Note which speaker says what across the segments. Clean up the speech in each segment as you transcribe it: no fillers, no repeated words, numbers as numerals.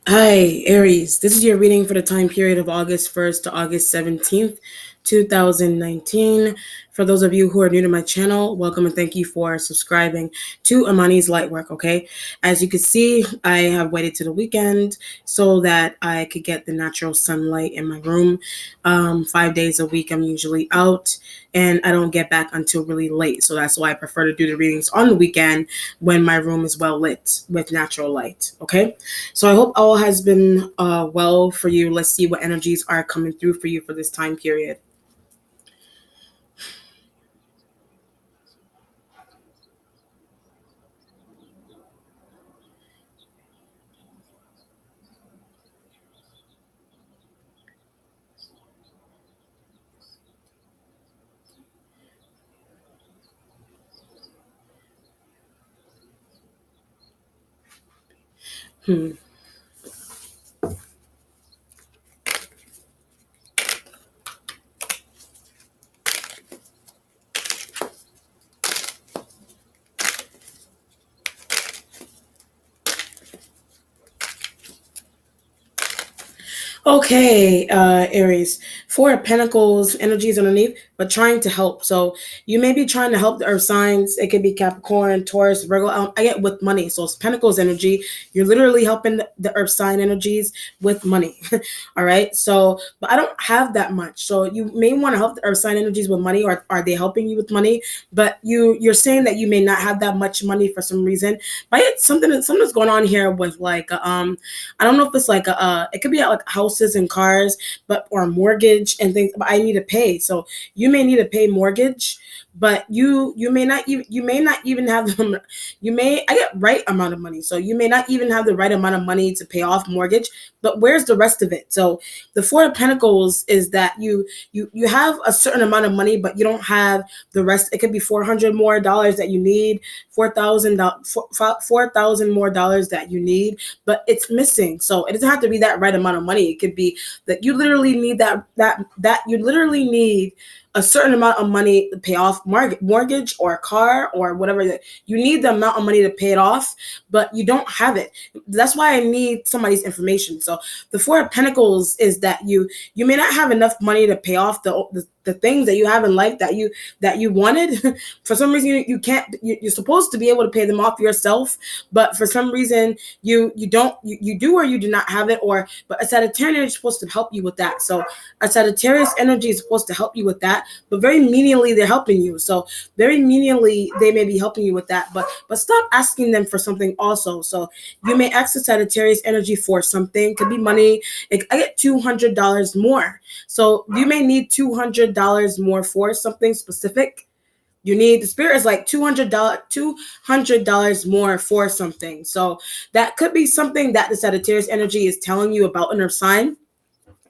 Speaker 1: Hi, Aries. This is your reading for the time period of August 1st to August 17th, 2019. For those of you who are new to my channel, welcome and thank you for subscribing to Amani's Lightwork, okay? As you can see, I have waited to the weekend so that I could get the natural sunlight in my room. 5 days a week, I'm usually out, and I don't get back until really late. So that's why I prefer to do the readings on the weekend when my room is well lit with natural light, okay? So I hope all has been well for you. Let's see what energies are coming through for you for this time period. Hmm. Okay, Aries. Four of Pentacles, energies underneath, but trying to help. So you may be trying to help the Earth signs. It could be Capricorn, Taurus, Virgo. I get with money. So it's Pentacles energy. You're literally helping the Earth sign energies with money. All right. So, but I don't have that much. So you may want to help the Earth sign energies with money, or are they helping you with money? But you're saying that you may not have that much money for some reason. But it's something's going on here with like I don't know if it's like it could be like houses and cars, but or mortgage and things. But I need to pay, so you may need to pay mortgage, but you may not even have them. You may I get right amount of money, so you may not even have the right amount of money to pay off mortgage. But where's the rest of it? So the Four of Pentacles is that you have a certain amount of money, but you don't have the rest. It could be $400 more that you need, $4,000 more dollars that you need, but it's missing. So it doesn't have to be that right amount of money. It could be that you literally need that you literally need a certain amount of money to pay off mortgage or a car or whatever. That you need the amount of money to pay it off, but you don't have it. That's why I need somebody's information. So the Four of Pentacles is that you may not have enough money to pay off the things that you have in life that you wanted. For some reason you can't. You're supposed to be able to pay them off yourself, but for some reason you don't you do or you do not have it. Or but a Sagittarius is supposed to help you with that. So a Sagittarius energy is supposed to help you with that, but very menially they're helping you. So very menially they may be helping you with that, but stop asking them for something also. So you may ask the Sagittarius energy for something. Could be money. I get $200 more. So you may need $200 more for something specific. You need the spirit is like $200 more for something. So that could be something that the Sagittarius energy is telling you about in her sign.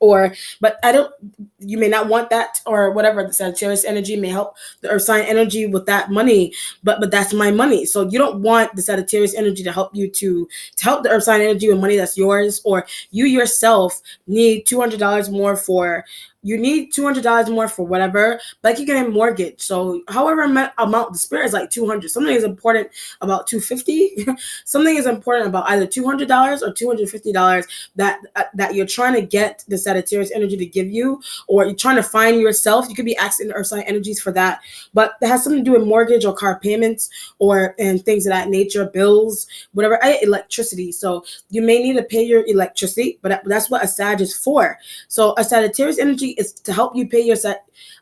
Speaker 1: Or but I don't you may not want that or whatever. The Sagittarius energy may help the Earth sign energy with that money, but that's my money. So you don't want the Sagittarius energy to help you to help the Earth sign energy with money that's yours. Or you yourself need $200 more for you need $200 more for whatever, like you get a mortgage. So however amount the spirit is like 200. Something is important about 250. Something is important about either $200 or $250 that you're trying to get the Sagittarius energy to give you, or you're trying to find yourself. You could be asking the Earth sign energies for that, but that has something to do with mortgage or car payments or and things of that nature, bills, whatever. Electricity. So you may need to pay your electricity, but that's what a Sag is for. So a Sagittarius energy is to help you pay your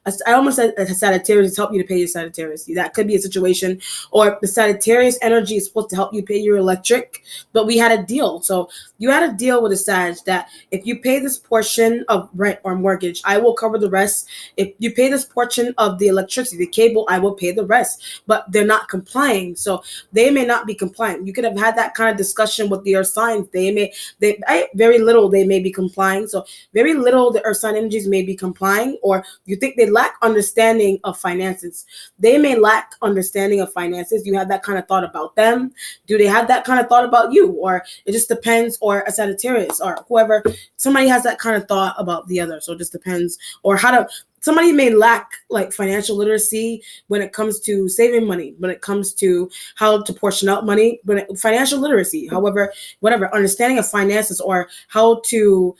Speaker 1: I almost said a Sagittarius to help you to pay your Sagittarius. That could be a situation. Or the Sagittarius energy is supposed to help you pay your electric, but we had a deal. So you had a deal with a Sag that if you pay this portion of rent or mortgage, I will cover the rest. If you pay this portion of the electricity, the cable, I will pay the rest. But they're not complying. So they may not be compliant. You could have had that kind of discussion with the Earth signs. Very little they may be complying. So very little the Earth sign energies may be complying, or you think they lack understanding of finances. They may lack understanding of finances. You have that kind of thought about them. Do they have that kind of thought about you? Or it just depends, or a Sagittarius or whoever, somebody has that kind of thought about the other. So it just depends, or how to somebody may lack like financial literacy when it comes to saving money, when it comes to how to portion out money, financial literacy, however, whatever, understanding of finances, or how to,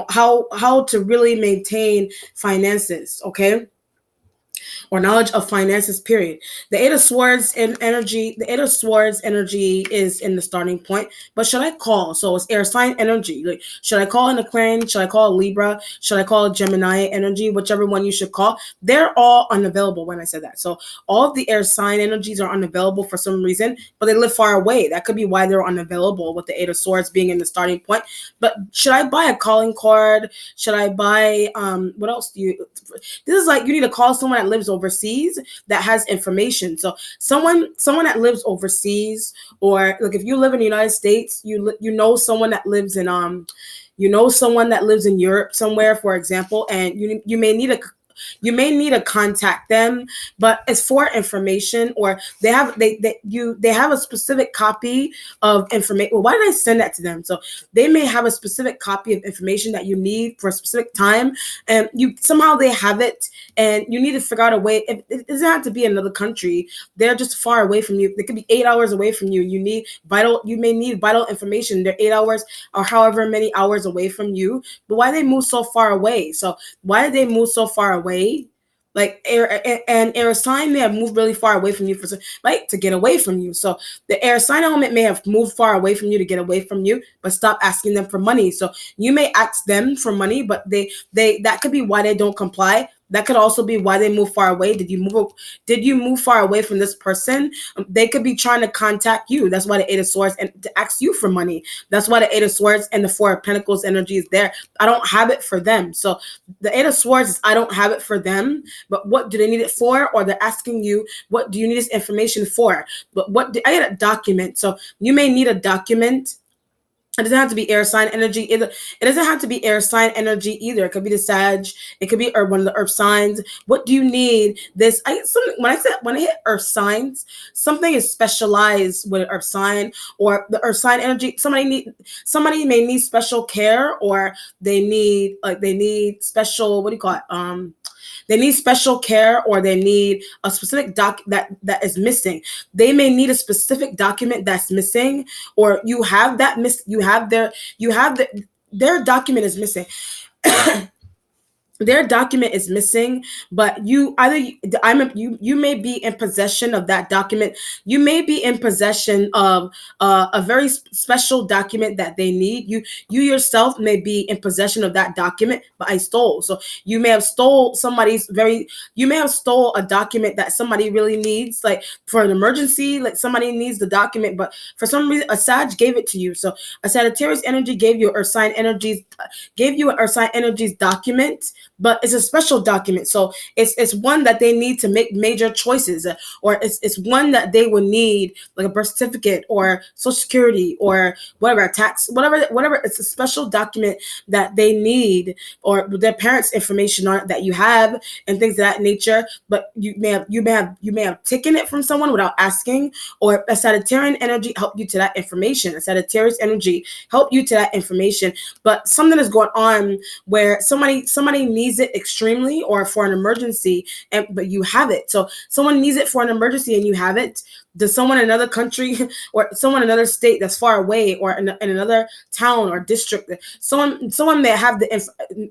Speaker 1: how to really maintain finances, okay, or knowledge of finances, period. The Eight of Swords in energy, the Eight of Swords energy is in the starting point. But should I call? So it's air sign energy. Like, should I call an Aquarian? Should I call a Libra? Should I call a Gemini energy? Whichever one you should call. They're all unavailable when I said that. So all of the air sign energies are unavailable for some reason, but they live far away. That could be why they're unavailable, with the Eight of Swords being in the starting point. But should I buy a calling card? Should I buy what else do you, this is like, you need to call someone that lives overseas that has information. So someone that lives overseas, or like if you live in the United States, you know someone that lives in someone that lives in Europe somewhere, for example, and you may need to contact them, but it's for information, or they have a specific copy of information. Well, why did I send that to them? So they may have a specific copy of information that you need for a specific time, and you somehow they have it, and you need to figure out a way. It doesn't have to be another country. They're just far away from you. They could be 8 hours away from you. You may need vital information. They're 8 hours or however many hours away from you. But why they move so far away? So why did they move so far away? Like air sign may have moved really far away from you to get away from you. So the air sign element may have moved far away from you to get away from you, but stop asking them for money. So you may ask them for money, but they that could be why they don't comply. That could also be why they move far away. Did you move far away from this person? They could be trying to contact you. That's why the Eight of Swords, and to ask you for money. That's why the Eight of Swords and the Four of Pentacles energy is there. I don't have it for them. So the Eight of Swords is, I don't have it for them. But what do they need it for? Or they're asking you, what do you need this information for? But I get a document. So you may need a document. It doesn't have to be air sign energy either. It doesn't have to be air sign energy either. It could be the Sag. It could be one of the earth signs. What do you need? When I hit earth signs, something is specialized with an earth sign or the earth sign energy. Somebody may need special care, or they need special, what do you call it? They need special care, or they need a specific that is missing. They may need a specific document that's missing, or you have their document is missing. Their document is missing, but you may be in possession of that document. You may be in possession of a very special document that they need. You yourself may be in possession of that document, but I stole. So you may have stole a document that somebody really needs, like for an emergency, like somebody needs the document, but for some reason a Sag gave it to you. So a Sagittarius energy gave you Earth sign energies document, but it's a special document. So it's one that they need to make major choices, or it's one that they would need, like a birth certificate or Social Security or whatever, tax, whatever. It's a special document that they need, or their parents' information on it that you have, and things of that nature. But you may have taken it from someone without asking, or a Sagittarian energy helped you to that information. A Sagittarius energy helped you to that information. But something is going on where somebody needs it extremely, or for an emergency, but you have it. So someone needs it for an emergency and you have it. Does someone in another country or someone in another state that's far away, or in another town or district, someone may have if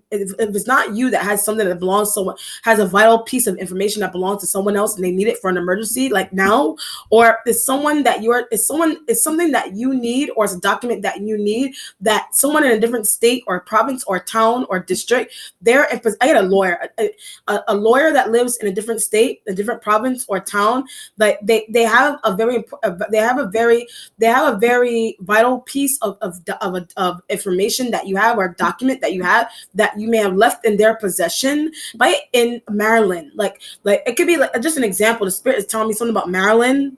Speaker 1: it's not you that has something that belongs to someone, has a vital piece of information that belongs to someone else, and they need it for an emergency like now, or is something that you need, or it's a document that you need, that someone in a different state or province or town or district, I get a lawyer, a lawyer that lives in a different state, a different province or town, like they have a very vital piece of information that you have, or document that you have, that you may have left in their possession, right? In Maryland, like it could be like just an example. The spirit is telling me something about Maryland.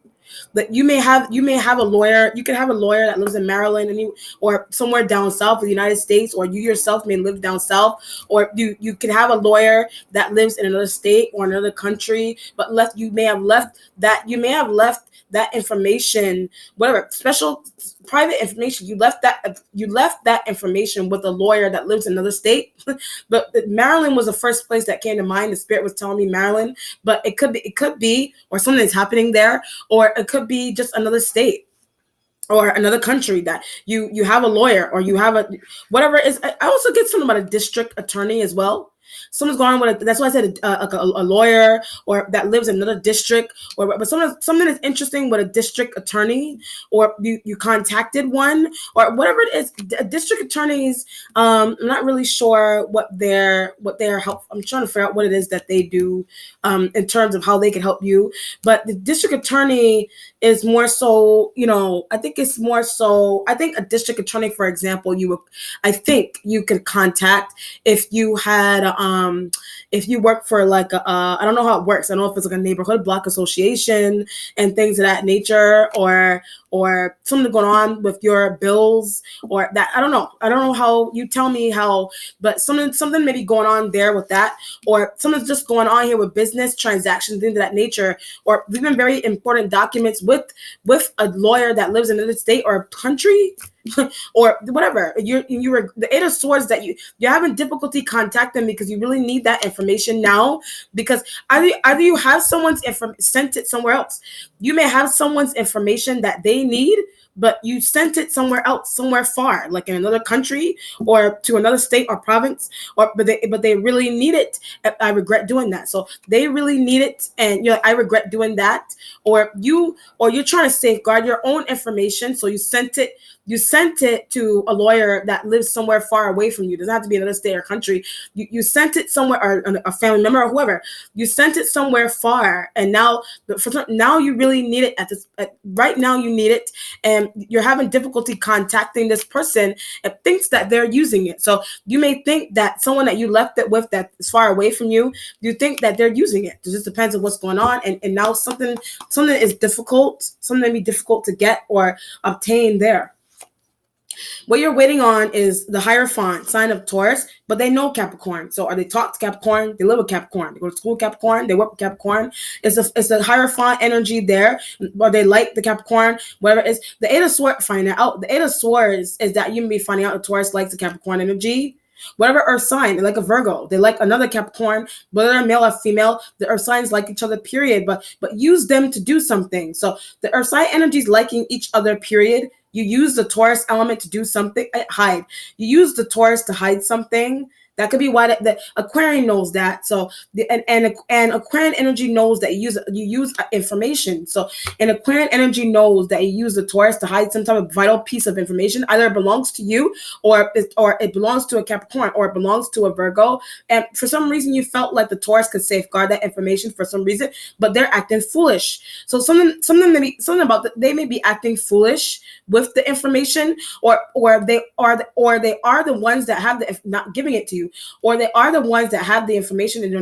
Speaker 1: But you may have a lawyer. You can have a lawyer that lives in Maryland, or somewhere down south of the United States, or you yourself may live down south, or you can have a lawyer that lives in another state or another country, but you may have left that information, whatever, special private information. You left that information with a lawyer that lives in another state. But Maryland was the first place that came to mind. The spirit was telling me Maryland, but it could be, or something that's happening there, or it could be just another state or another country that you have a lawyer, or you have a whatever it is. I also get something about a district attorney as well. Someone's going on with that's why I said a lawyer, or that lives in another district, or but something is interesting with a district attorney, or you contacted one, or whatever it is. District attorneys, I'm not really sure what their help. I'm trying to figure out what it is that they do in terms of how they can help you. But the district attorney is more so, I think it's more so, I think a district attorney, for example, I think you could contact if you had, if you work for like, I don't know how it works. I don't know if it's like a neighborhood block association and things of that nature, or something going on with your bills, or that. I don't know how. You tell me how, but something may be going on there with that, or something's just going on here with business transactions, things of that nature, or even very important documents with a lawyer that lives in another state or country. Or whatever. You were the Eight of Swords, that you're having difficulty contacting because you really need that information now, because either you have someone's sent it somewhere else. You may have someone's information that they need, but you sent it somewhere else, somewhere far, like in another country or to another state or province, but they really need it. I regret doing that. So they really need it, and you're like, I regret doing that. Or you're trying to safeguard your own information, so you sent it to a lawyer that lives somewhere far away from you. It doesn't have to be another state or country. You sent it somewhere, or a family member or whoever. You sent it somewhere far, and now you really need it right now. You need it, and you're having difficulty contacting this person and thinks that they're using it. So you may think that someone that you left it with that is far away from you, you think that they're using it. It just depends on what's going on, and now something is difficult. Something may be difficult to get or obtain there. What you're waiting on is the Hierophant, sign of Taurus, but they know Capricorn. So are they taught to Capricorn? They live with Capricorn. They go to school with Capricorn. They work with Capricorn. It's a Hierophant energy there, or they like the Capricorn, whatever it is. The Eight of Swords, find that out. The Eight of Swords is that you may be finding out the Taurus likes the Capricorn energy. Whatever earth sign, they like a Virgo, they like another Capricorn, whether they're male or female, the earth signs like each other, period. But use them to do something. So the earth sign energies liking each other, period. You use the Taurus element to do something, hide. You use the Taurus to hide something. That could be why the Aquarian knows that. So and Aquarian energy knows that you use information. So an Aquarian energy knows that you use the Taurus to hide some type of vital piece of information. Either it belongs to you, or it belongs to a Capricorn, or it belongs to a Virgo. And for some reason, you felt like the Taurus could safeguard that information for some reason, but they're acting foolish. So they may be acting foolish with the information, or they are the ones that have not giving it to you. Or they are the ones that have the information and they're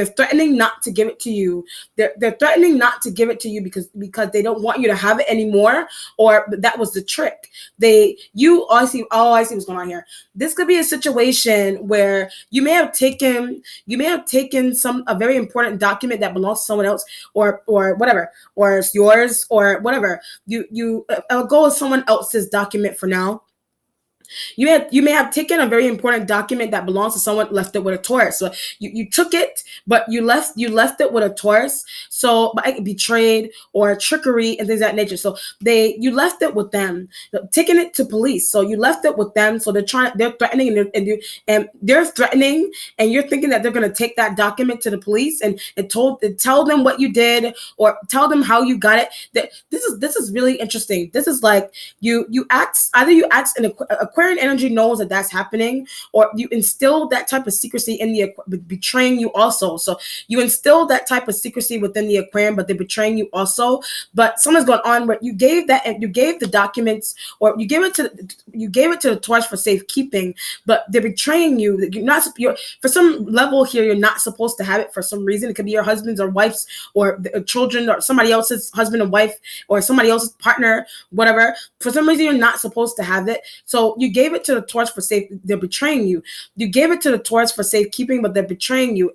Speaker 1: threatening not to give it to you. They're threatening not to give it to you because they don't want you to have it anymore, or that was the trick. I see what's going on here. This could be a situation where you may have taken a very important document that belongs to someone else, or whatever, or it's yours, or whatever. I'll go with someone else's document for now. You may have taken a very important document that belongs to someone, left it with a Taurus. So you took it, but you left it with a Taurus. So betrayed or trickery and things of that nature. So you left it with them, taking it to police. So you left it with them. So they're threatening and they're threatening, and you're thinking that they're going to take that document to the police and tell them what you did, or tell them how you got it. This is really interesting. This is like you act in Aquarian energy knows that that's happening, or you instill that type of secrecy in the betraying you also. So you instill that type of secrecy within the Aquarian, but they're betraying you also. But something's going on where you gave the documents, or you gave it to the Taurus for safekeeping, but they're betraying you. You're for some level here, you're not supposed to have it for some reason. It could be your husband's or wife's, or children, or somebody else's husband and wife, or somebody else's partner, whatever. For some reason, you're not supposed to have it. So you gave it to the Taurus for safe. They're betraying you. You gave it to the Taurus for safekeeping, but they're betraying you.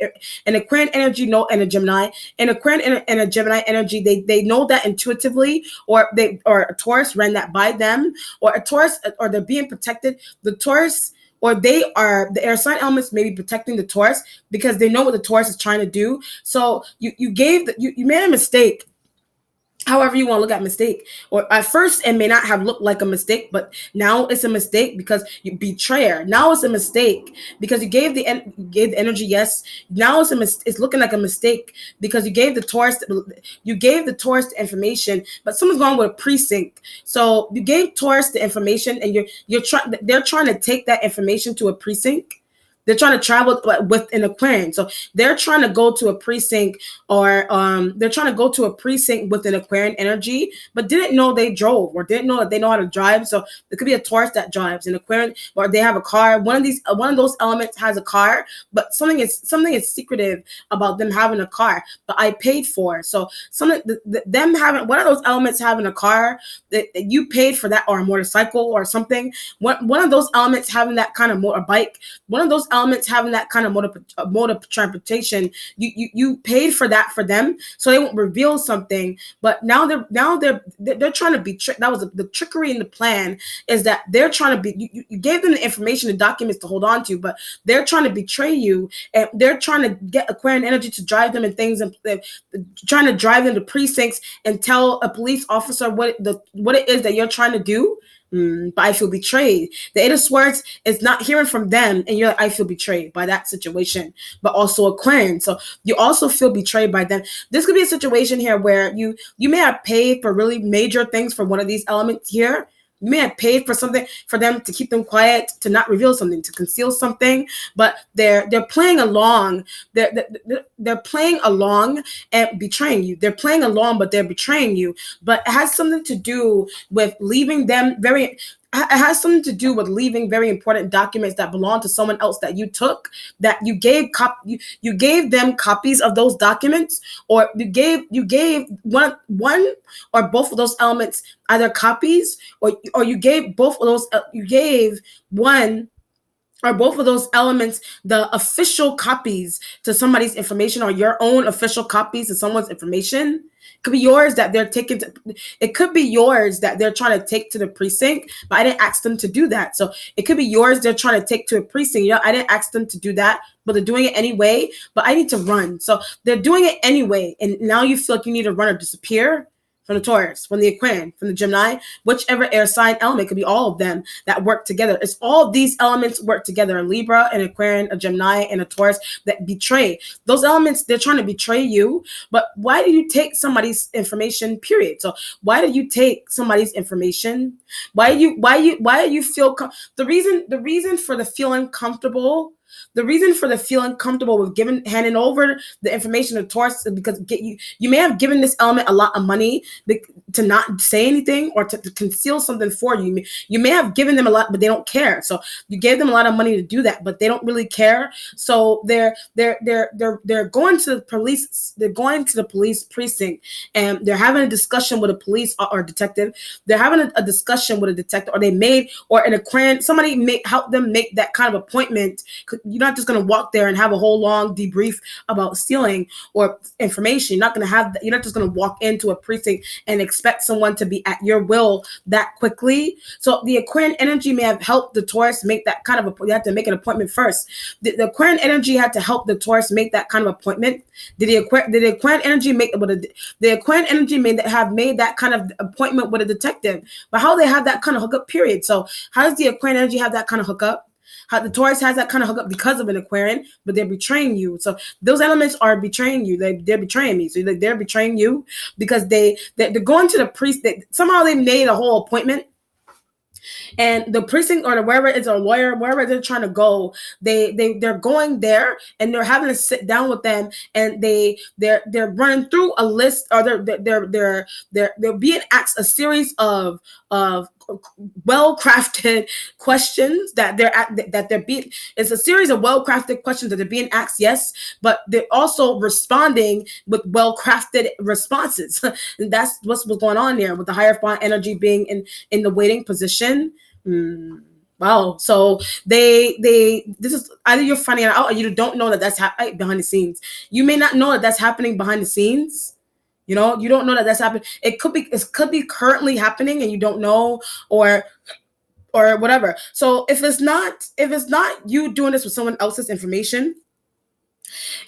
Speaker 1: And Aquarian energy, no, and a Gemini, and Aquarian and a Gemini energy, they know that intuitively, or a Taurus ran that by them, or a Taurus, or they're being protected. The Taurus, or they are, the air sign elements may be protecting the Taurus because they know what the Taurus is trying to do. So you made a mistake, however you want to look at mistake, or at first it may not have looked like a mistake, but now it's a mistake because you betrayer. Now it's a mistake because you gave the energy. Yes, now it's looking like a mistake because you gave the Taurus the information, but someone's going with a precinct. So you gave Taurus the information, and they're trying to take that information to a precinct. They're trying to travel with an Aquarian. So they're trying to go to a precinct, or they're trying to go to a precinct with an Aquarian energy, but didn't know they drove, or didn't know that they know how to drive. So there could be a Taurus that drives, an Aquarian, or they have a car. One of those elements has a car, but something is secretive about them having a car, but I paid for. So them having one of those elements having a car that you paid for, that, or a motorcycle or something. One of those elements having that kind of motorbike. One of those elements having that kind of mode of transportation, you paid for that for them, so they won't reveal something. But now they're trying to be tricked. That was the trickery in the plan, is that they're trying to be. You gave them the information and documents to hold on to, but they're trying to betray you, and they're trying to get Aquarian energy to drive them in things, and they're trying to drive them to precincts and tell a police officer what it is that you're trying to do. But I feel betrayed. The Eight of Swords is not hearing from them, and you're like, I feel betrayed by that situation, but also Aquarian. So you also feel betrayed by them. This could be a situation here where you may have paid for really major things for one of these elements here. You may have paid for something for them to keep them quiet, to not reveal something, to conceal something, but they're playing along. They're playing along and betraying you. They're playing along, but they're betraying you. But it has something to do with leaving them very. It has something to do with leaving very important documents that belong to someone else that you took, that you gave you gave them copies of those documents, or you gave one or both of those elements either copies, or you gave both of those you gave one or both of those elements the official copies to somebody's information, or your own official copies to someone's information. It could be yours that they're taking to, it could be yours that they're trying to take to the precinct, but I didn't ask them to do that. So it could be yours they're trying to take to a precinct. You know, I didn't ask them to do that, but they're doing it anyway, but I need to run. So they're doing it anyway, and now you feel like you need to run or disappear. From the Taurus, from the Aquarian, from the Gemini, whichever air sign element, could be all of them that work together. It's all these elements work together: a Libra, an Aquarian, a Gemini, and a Taurus, that betray. Those elements, they're trying to betray you. But why do you take somebody's information? Period. So why do you take somebody's information? Why do you feel the reason for the feeling comfortable? The reason for the feeling comfortable with handing over the information to Taurus is because you may have given this element a lot of money to not say anything, or to conceal something for you. You may have given them a lot, but they don't care. So you gave them a lot of money to do that, but they don't really care. So they're going to the police. They're going to the police precinct, and they're having a discussion with a police or detective. They're having a discussion with a detective, or an Aquarian. Somebody may help them make that kind of appointment. You're not just going to walk there and have a whole long debrief about stealing or information. You're not going to have that. You're not just going to walk into a precinct and expect someone to be at your will that quickly. So the Aquarian energy may have helped the Taurus make that kind of you have to make an appointment first. The Aquarian energy had to help the Taurus make that kind of appointment. Did the Aquarian energy the Aquarian energy may have made that kind of appointment with a detective? But how they have that kind of hookup? Period. So how does the Aquarian energy have that kind of hookup? How the Taurus has that kind of hookup because of an Aquarian, but they're betraying you. So those elements are betraying you. They're betraying me. So they're betraying you because they're going to the priest. Somehow they made a whole appointment. And the precinct, or wherever it's a lawyer, wherever they're trying to go, they're going there, and they're having to sit down with them, and they're running through a list, or they're being asked a series of well-crafted questions it's a series of well-crafted questions that they're being asked, yes, but they're also responding with well-crafted responses. And that's what's going on there with the higher font energy being in the waiting position. Wow. So they this is either you're finding it out or you don't know that that's happening behind the scenes. You may not know that that's happening behind the scenes. You know, you don't know that that's happening. It could be currently happening and you don't know, or whatever. So if it's not you doing this with someone else's information,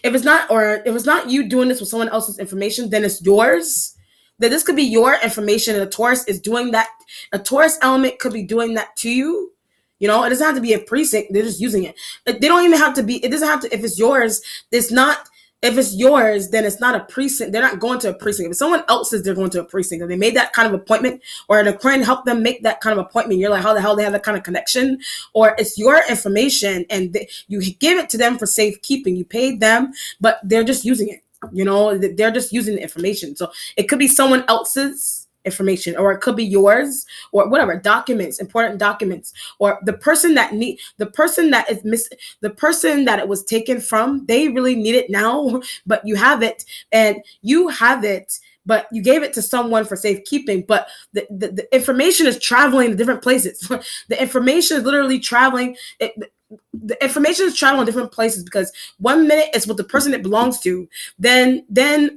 Speaker 1: if it's not you doing this with someone else's information, then it's yours. That this could be your information, and a Taurus is doing that. A Taurus element could be doing that to you. You know, it doesn't have to be a precinct. They're just using it. They don't even have to be. It doesn't have to. If it's yours, it's not. If it's yours, then it's not a precinct. They're not going to a precinct. If it's someone else's, they're going to a precinct. If they made that kind of appointment, or an Aquarian helped them make that kind of appointment, you're like, how the hell they have that kind of connection? Or it's your information, and you give it to them for safekeeping. You paid them, but they're just using it. You know, they're just using the information. So it could be someone else's information, or it could be yours, or whatever, documents, important documents, or the person that is the person that it was taken from, they really need it now, but you have it, and you have it, but you gave it to someone for safekeeping, but the information is traveling to different places. The information is literally traveling. The information is traveling different places, because 1 minute it's with the person it belongs to, then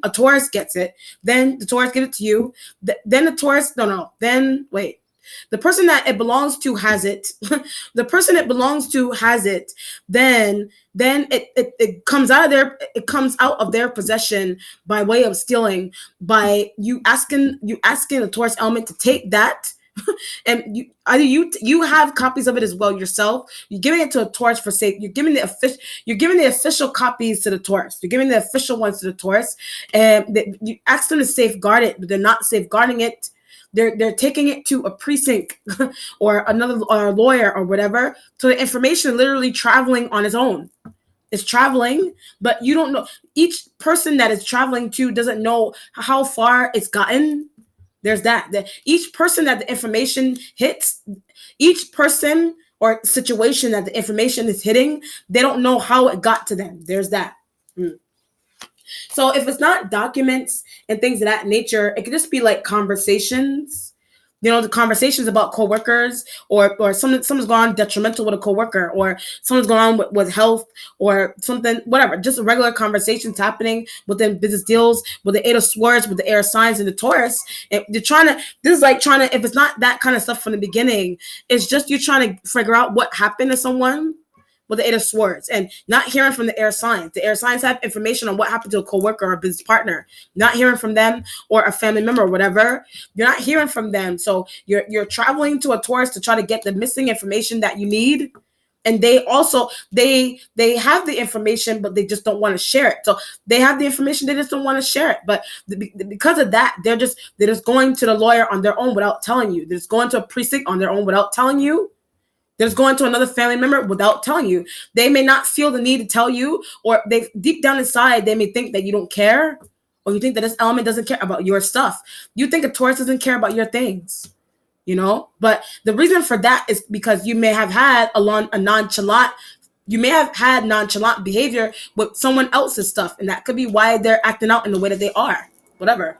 Speaker 1: a Taurus gets it, then the Taurus gives it to you, then the Taurus then wait, the person that it belongs to has it. The person it belongs to has it, then it comes out of their possession by way of stealing, by you asking the Taurus element to take that. And you have copies of it as well yourself. You're giving it to a Taurus for safe. You're giving the official copies to the Taurus. You're giving the official ones to the Taurus, and you ask them to safeguard it, but they're not safeguarding it. They're taking it to a precinct or another, or a lawyer or whatever. So the information literally traveling on its own. It's traveling, but you don't know. Each person that it's traveling to doesn't know how far it's gotten. There's that each person that the information hits, each person or situation that the information is hitting, they don't know how it got to them. There's that. So if it's not documents and things of that nature, it could just be like conversations. You know, the conversations about coworkers, or someone's gone on detrimental with a coworker, or someone's gone on with health, or something, whatever. Just regular conversations happening within business deals with the Eight of Swords, with the air signs and the Taurus. And you're trying to, this is like trying to, if it's not that kind of stuff from the beginning, it's just you're trying to figure out what happened to someone with the Eight of Swords, and not hearing from the air signs. The air signs have information on what happened to a coworker or a business partner. Not hearing from them, or a family member or whatever. You're not hearing from them. So you're traveling to a Taurus to try to get the missing information that you need. And they also they have the information, but they just don't want to share it. So they have the information, they just don't want to share it. But because of that, they're just going to the lawyer on their own without telling you. They're just going to a precinct on their own without telling you. There's going to another family member without telling you. They may not feel the need to tell you, or they deep down inside, they may think that you don't care, or you think that this element doesn't care about your stuff. You think a Taurus doesn't care about your things, you know? But the reason for that is because you may have had nonchalant behavior with someone else's stuff, and that could be why they're acting out in the way that they are. Whatever.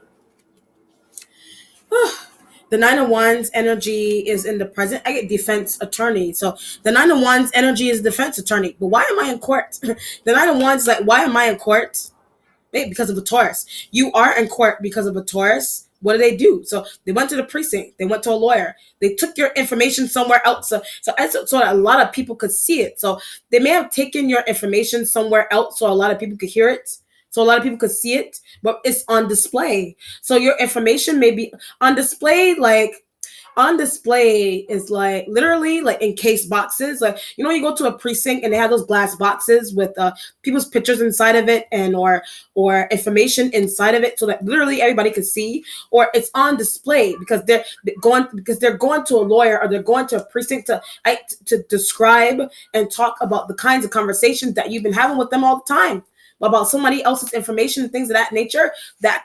Speaker 1: The Nine of Wands energy is in the present. I get defense attorney. So the Nine of Wands energy is defense attorney. But why am I in court? The Nine of Wands is like, why am I in court? Wait, because of a Taurus. You are in court because of a Taurus. What do they do? So they went to the precinct. They went to a lawyer. They took your information somewhere else. So a lot of people could see it. So they may have taken your information somewhere else so a lot of people could hear it. So a lot of people could see it, but it's on display. So your information may be on display, on display is like literally like in case boxes. Like, you know, you go to a precinct and they have those glass boxes with people's pictures inside of it, and or information inside of it, so that literally everybody can see. Or it's on display because they're going to a lawyer, or they're going to a precinct to describe and talk about the kinds of conversations that you've been having with them all the time about somebody else's information and things of that nature. That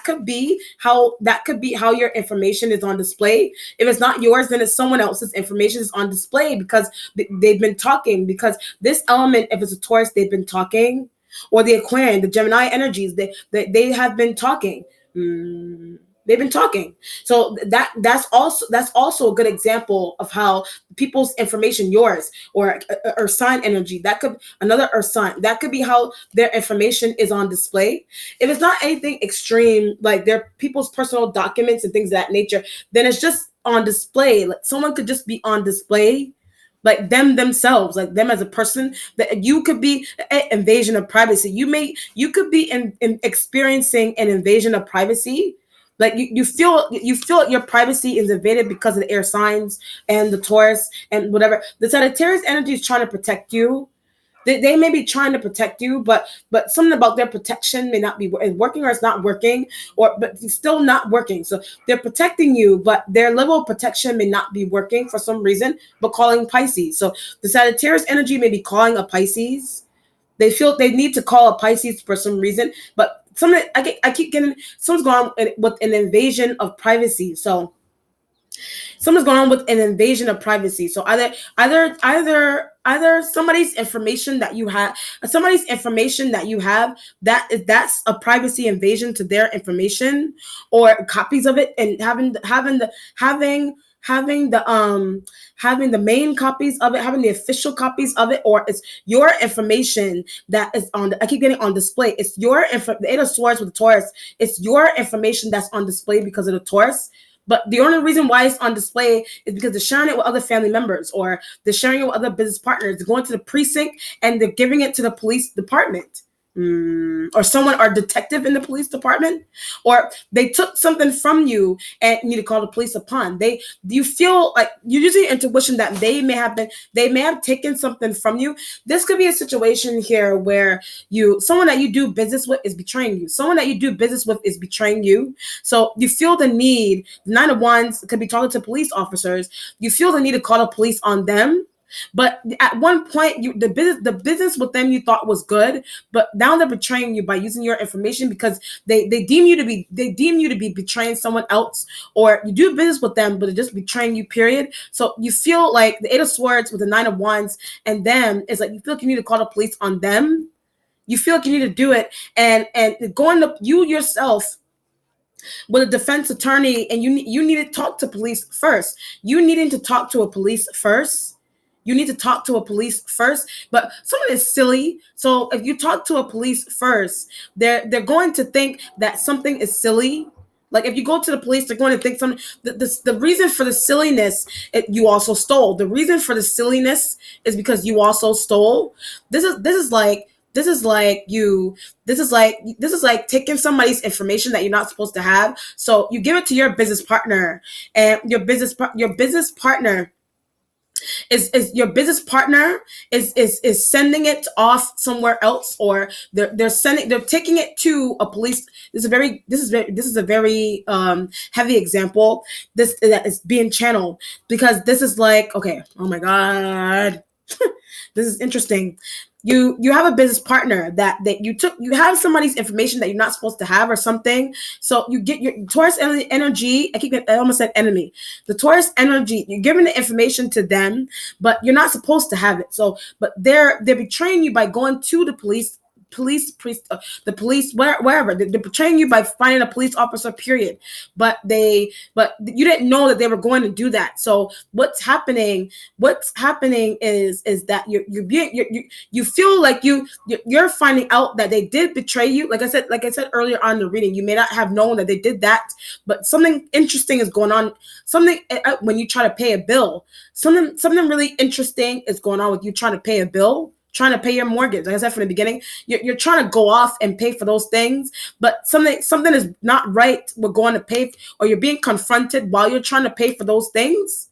Speaker 1: could be how your information is on display. If it's not yours, then it's someone else's information is on display, because they've been talking. Because this element, if it's a Taurus, they've been talking, or the Aquarian, the Gemini energies, they have been talking. They've been talking. So that's also a good example of how people's information, yours or sign energy, that could another earth sign, that could be how their information is on display. If it's not anything extreme, like their people's personal documents and things of that nature, then it's just on display. Like someone could just be on display, like them themselves, like them as a person. That you could be an invasion of privacy. You could be in experiencing an invasion of privacy. Like you feel your privacy is invaded because of the air signs and the Taurus and whatever. The Sagittarius energy is trying to protect you. They may be trying to protect you, but something about their protection may not be working, or it's not working, or but it's still not working. So they're protecting you, but their level of protection may not be working for some reason, but calling Pisces. So the Sagittarius energy may be calling a Pisces. They feel they need to call a Pisces for some reason, but something I keep getting something's going on with an invasion of privacy. So something's going on with an invasion of privacy. So either somebody's information that you have, that's a privacy invasion to their information, or copies of it, and having the main copies of it, having the official copies of it, or it's your information that is I keep getting on display. It's the Eight of Swords with the Taurus. It's your information that's on display because of the Taurus. But the only reason why it's on display is because they're sharing it with other family members, or they're sharing it with other business partners. They're going to the precinct and they're giving it to the police department. Or someone, or detective in the police department, or they took something from you and you need to call the police upon. You feel like you're using intuition that they may have taken something from you. This could be a situation here where someone that you do business with is betraying you. Someone that you do business with is betraying you. So you feel the need. The Nine of Wands could be talking to police officers. You feel the need to call the police on them. But at one point, the business with them you thought was good, but now they're betraying you by using your information, because they deem you to be betraying someone else, or you do business with them, but they're just betraying you. Period. So you feel like the Eight of Swords with the Nine of Wands and them is like you feel like you need to call the police on them. You feel like you need to do it, and going to you yourself with a defense attorney, and you need to talk to police first. You needing to talk to a police first. You need to talk to a police first, but something is silly. So if you talk to a police first, they're going to think that something is silly. Like if you go to the police, they're going to think something. The reason for the silliness, you also stole. The reason for the silliness is because you also stole. This is like taking somebody's information that you're not supposed to have. So you give it to your business partner, and your business partner is your business partner is sending it off somewhere else, or they're taking it to a police. This is a very heavy example. This that is being channeled, because this is like, okay, oh my god, this is interesting. You have a business partner that you have somebody's information that you're not supposed to have or something. So you get your Taurus energy. I almost said enemy. The Taurus energy, you're giving the information to them, but you're not supposed to have it. So, but they're betraying you by going to the the police, wherever. They're betraying you by finding a police officer, period. But you didn't know that they were going to do that. So what's happening is that you feel like you're finding out that they did betray you. Like I said earlier on in the reading, you may not have known that they did that, but something interesting is going on. Something when you try to pay a bill, something really interesting is going on with you trying to pay a bill, trying to pay your mortgage. Like I said from the beginning, you're trying to go off and pay for those things, but something is not right. We're going to pay, or you're being confronted while you're trying to pay for those things.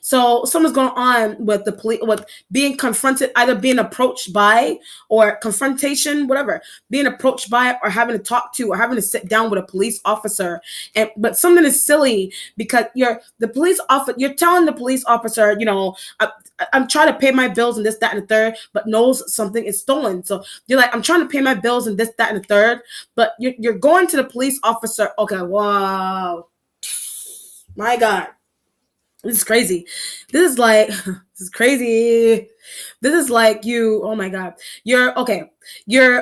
Speaker 1: So something's going on with the police, with being confronted, either being approached by, or confrontation, whatever, being approached by, or having to talk to, or having to sit down with a police officer. But something is silly, because you're telling the police officer, I'm trying to pay my bills and this, that, and the third, but knows something is stolen. So you're like, I'm trying to pay my bills and this, that, and the third, but you're going to the police officer. Okay, wow, my God. This is crazy. This is like This is crazy. This is like you, oh my God. You're okay.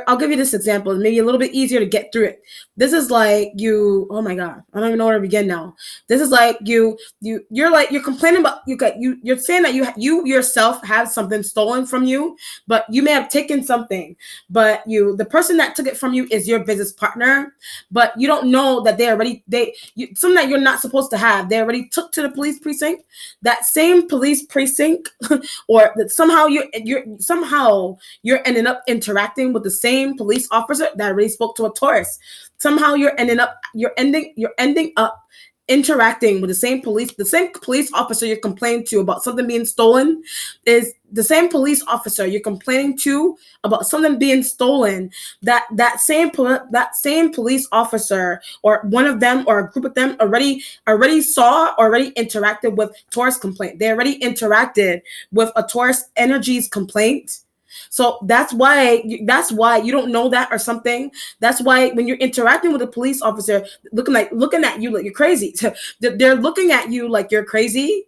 Speaker 1: I'll give you this example, maybe a little bit easier to get through it. This is like you, oh my God. I don't even know where to begin now. This is like you're like, you're complaining about, you're saying that you yourself have something stolen from you, but you may have taken something, but the person that took it from you is your business partner, but you don't know that something that you're not supposed to have, they already took to the police precinct. That same police precinct or that somehow you're ending up interacting with the same police officer that already spoke to a Taurus. Somehow you're ending up interacting with the same police officer you're complaining to about something being stolen is the same police officer you're complaining to about something being stolen. That same police officer or one of them or a group of them already interacted with Taurus complaint. They already interacted with a Taurus energies complaint. So that's why you don't know that or something. That's why when you're interacting with a police officer, looking at you like you're crazy. They're looking at you like you're crazy.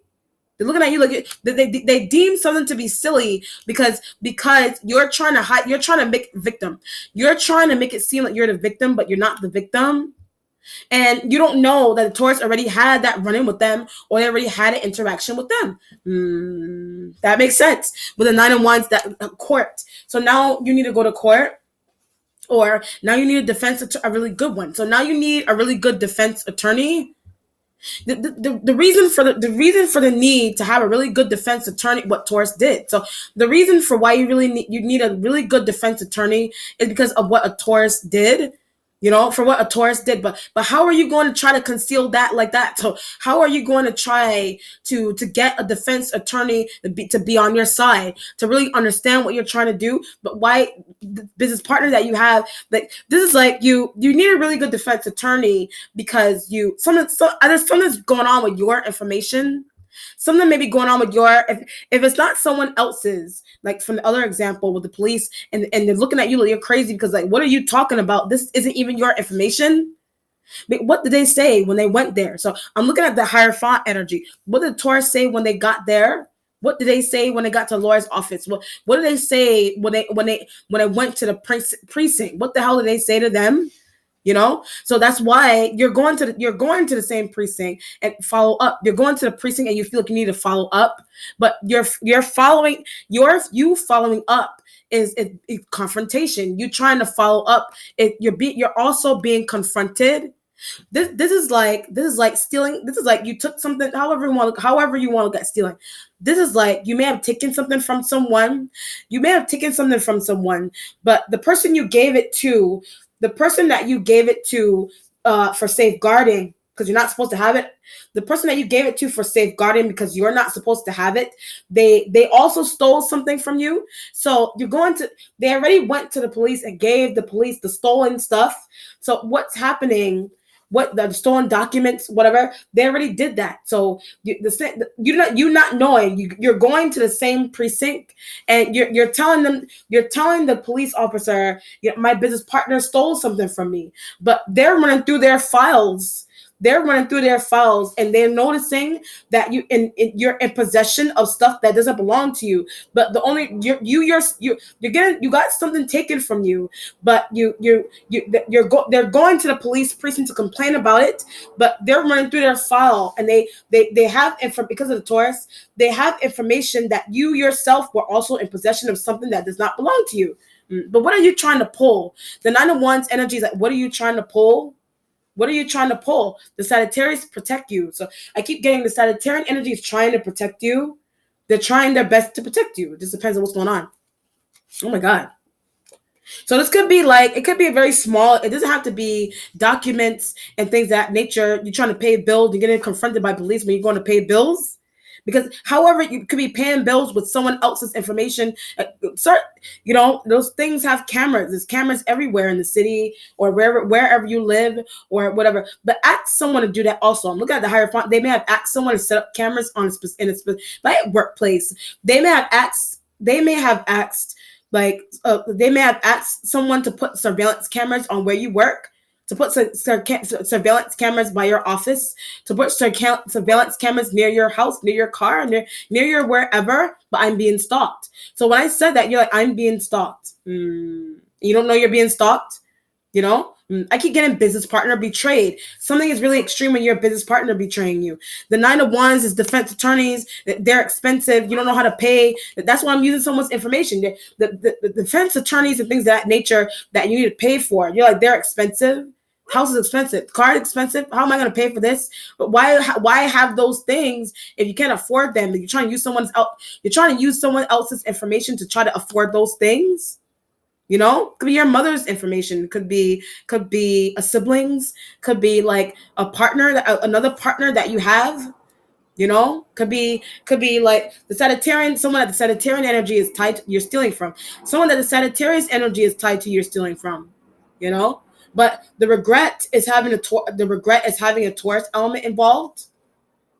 Speaker 1: They're looking at you like they deem something to be silly because you're trying to hide. You're trying to make victim. You're trying to make it seem like you're the victim, but you're not the victim. And you don't know that the Taurus already had that run-in with them, or they already had an interaction with them. That makes sense. With the 9 of Wands, that court. So now you need to go to court, or now you need a really good one. So now you need a really good defense attorney. The reason for the need to have a really good defense attorney, what Taurus did. So the reason for why you need a really good defense attorney is because of what a Taurus did. For what a Taurus did, but how are you going to try to conceal that like that? So how are you going to try to get a defense attorney to be on your side, to really understand what you're trying to do? But why the business partner that you have, like this is like you need a really good defense attorney because something's going on with your information. Something may be going on with if it's not someone else's, like from the other example with the police, and they're looking at you like you're crazy because like, what are you talking about? This isn't even your information. But what did they say when they went there? So I'm looking at the Hierophant energy. What did Taurus say when they got there? What did they say when they got to Laura's office? What did they say when they went to the precinct? What the hell did they say to them? So that's why you're going to the same precinct and follow up. You're going to the precinct and you feel like you need to follow up, but you're following up is confrontation. You trying to follow up. You're also being confronted. This is like stealing. This is like you took something. However you want to get stealing. This is like you may have taken something from someone. But the person you gave it to. The person that you gave it to for safeguarding, because you're not supposed to have it. The person that you gave it to for safeguarding, because you're not supposed to have it, they also stole something from you. So they already went to the police and gave the police the stolen stuff. So what's happening? What the stolen documents, whatever, they already did that. So you're not knowing, you're going to the same precinct and you're telling the police officer, my business partner stole something from me, but they're running through their files. And they're noticing that you're in possession of stuff that doesn't belong to you. But you got something taken from you. But they're going to the police precinct to complain about it. But they're running through their file, and they have because of the Taurus, they have information that you yourself were also in possession of something that does not belong to you. But what are you trying to pull? The 9 of Wands energy is like, what are you trying to pull? What are you trying to pull? The Sagittarius protect you. So I keep getting the Sagittarian energy is trying to protect you. They're trying their best to protect you. It just depends on what's going on. Oh my God. So this could be it could be a very small, it doesn't have to be documents and things of that nature. You're trying to pay bills, you're getting confronted by police when you're going to pay bills. Because however, you could be paying bills with someone else's information. Those things have cameras. There's cameras everywhere in the city or wherever you live or whatever. But ask someone to do that also. I'm looking at the Hierophant. They may have asked someone to set up cameras in a workplace. They may have asked someone to put surveillance cameras on where you work to put surveillance cameras by your office, to put surveillance cameras near your house, near your car, near your wherever, but I'm being stalked. So when I said that, you're like, I'm being stalked. You don't know you're being stalked? You know, I keep getting business partner betrayed. Something is really extreme when your business partner betraying you. The 9 of Wands is defense attorneys. They're expensive. You don't know how to pay. That's why I'm using someone's information. The defense attorneys and things of that nature that you need to pay for. You're like, they're expensive. House is expensive. Car is expensive. How am I going to pay for this? But why have those things if you can't afford them? You're trying to use someone else's information to try to afford those things. You know, could be your mother's information, could be a siblings, could be like a partner, another partner that you have. You know, could be like the Sagittarian, someone that the Sagittarian energy is tied to, you're stealing from. Someone that the Sagittarius energy is tied to, you're stealing from. You know, but the regret is having a Taurus element involved.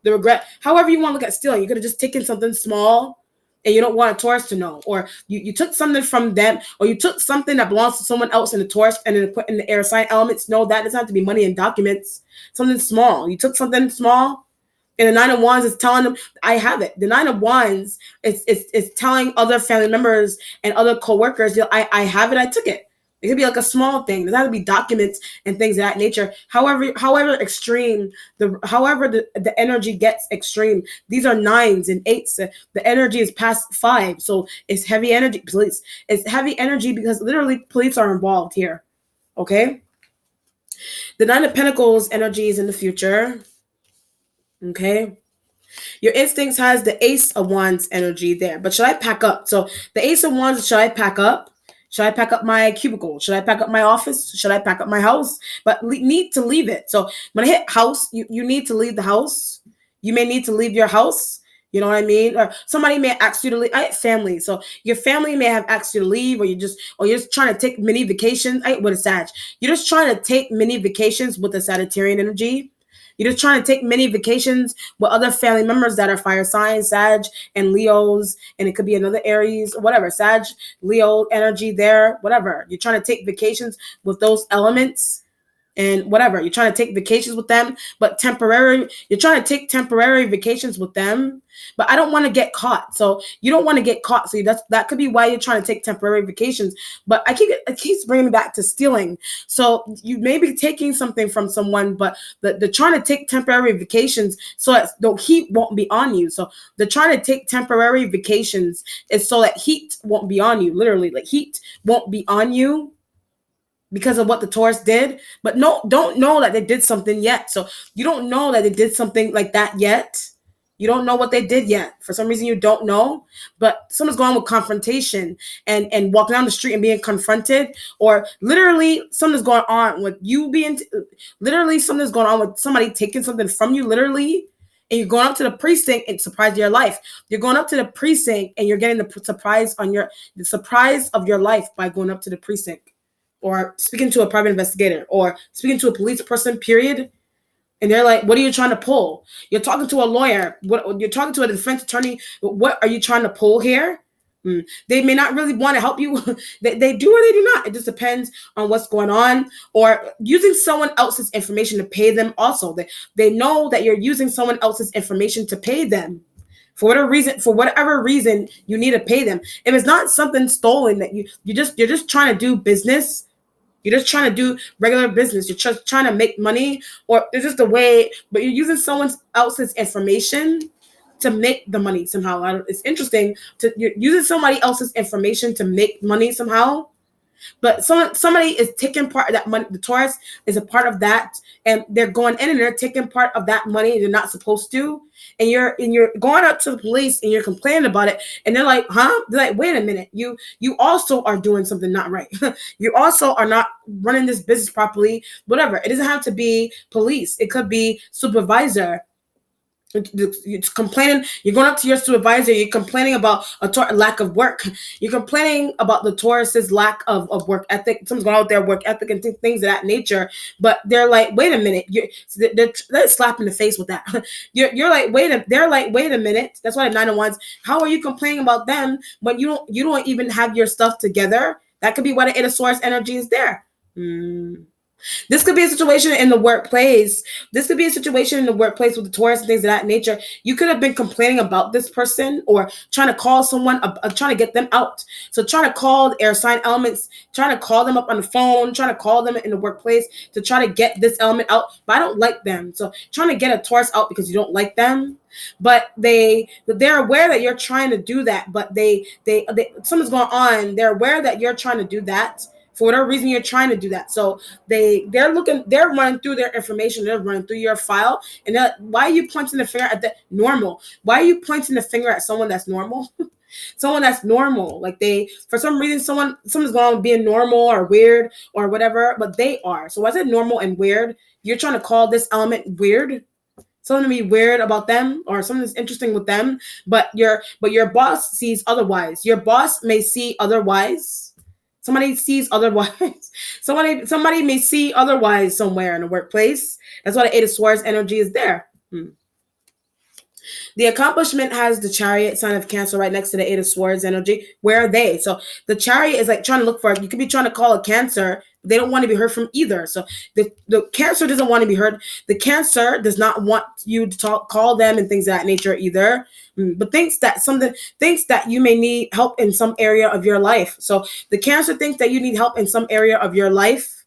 Speaker 1: The regret, however you want to look at stealing, you could have just taken something small and you don't want a Taurus to know, or you took something from them, or you took something that belongs to someone else in the Taurus and then put in the air sign elements. No, that doesn't have to be money and documents. Something small. You took something small, and the 9 of Wands is telling them, I have it. The 9 of Wands is telling other family members and other co-workers, I have it, I took it. It could be like a small thing. There's not to be documents and things of that nature. However extreme, the energy gets extreme. These are 9s and 8s. The energy is past 5. So it's heavy energy. Police. It's heavy energy because literally police are involved here. Okay? The 9 of Pentacles energy is in the future. Okay? Your instincts has the Ace of Wands energy there. But should I pack up? So the Ace of Wands, should I pack up? Should I pack up my cubicle? Should I pack up my office? Should I pack up my house? But need to leave it. So when I hit house, you need to leave the house. You may need to leave your house. You know what I mean? Or somebody may ask you to leave. I have family. So your family may have asked you to leave, or you're just trying to take mini vacations. With a Sag. You're just trying to take mini vacations with the Sagittarian energy. You're just trying to take many vacations with other family members that are fire signs, Sag and Leos, and it could be another Aries, whatever, Sag, Leo energy there, whatever. You're trying to take vacations with those elements and whatever. You're trying to take vacations with them, but you're trying to take temporary vacations with them, but I don't want to get caught. So you don't want to get caught. So that could be why you're trying to take temporary vacations. But it keeps bringing me back to stealing. So you may be taking something from someone, but they're trying to take temporary vacations so that the heat won't be on you. So they're trying to take temporary vacations is so that heat won't be on you. Literally, like heat won't be on you because of what the Taurus did. But don't know that they did something yet. So you don't know that they did something like that yet. You don't know what they did yet. For some reason, you don't know. But someone's going with confrontation and walking down the street and being confronted, or literally something's going on with you something's going on with somebody taking something from you, literally. And you're going up to the precinct and surprise your life. You're going up to the precinct and you're getting the surprise of your life by going up to the precinct, or speaking to a private investigator, or speaking to a police person, period. And they're like, what are you trying to pull? You're talking to a lawyer. You're talking to a defense attorney. What are you trying to pull here? They may not really want to help you. They do or they do not. It just depends on what's going on, or using someone else's information to pay them. Also, they know that you're using someone else's information to pay them. For whatever reason, you need to pay them. If it's not something stolen that you're just trying to do business. You're just trying to do regular business. You're just trying to make money, or it's just a way, but you're using someone else's information to make the money somehow. It's interesting you're using somebody else's information to make money somehow. But somebody is taking part of that money. The Taurus is a part of that, and they're going in and they're taking part of that money they're not supposed to. And you're going up to the police and you're complaining about it, and they're like, huh? They're like, wait a minute, you also are doing something not right. You also are not running this business properly. Whatever. It doesn't have to be police. It could be supervisor. You're complaining. You're going up to your supervisor. You're complaining about a lack of work. You're complaining about the Taurus's lack of work ethic. Someone's going out there work ethic and things of that nature. But they're like, wait a minute. They're slapping the face with that. You're like, they're like, wait a minute. That's why the 9 of Wands. How are you complaining about them when you don't even have your stuff together? That could be why the 8 of Swords energy is there. This could be a situation in the workplace. This could be a situation in the workplace with the Taurus and things of that nature. You could have been complaining about this person or trying to call someone, trying to get them out. So trying to call the air sign elements, trying to call them up on the phone, trying to call them in the workplace to try to get this element out. But I don't like them. So trying to get a Taurus out because you don't like them. But they're aware that you're trying to do that. But they something's going on. They're aware that you're trying to do that. For whatever reason, you're trying to do that. So they're running through their information, they're running through your file, and why are you pointing the finger at the normal? Why are you pointing the finger at someone that's normal? Someone that's normal, like for some reason, someone's going on being normal or weird or whatever, but they are. So I said normal and weird. You're trying to call this element weird, something to be weird about them or something that's interesting with them, but your boss sees otherwise. Your boss may see otherwise. Somebody sees otherwise. Somebody may see otherwise somewhere in the workplace. That's why the Eight of Swords energy is there. The accomplishment has the Chariot, sign of Cancer, right next to the Eight of Swords energy. Where are they? So the Chariot is like trying to look for, you could be trying to call a Cancer. They don't want to be heard from either. So the Cancer doesn't want to be heard. The Cancer does not want you to call them and things of that nature either. But thinks that you may need help in some area of your life. So the Cancer thinks that you need help in some area of your life.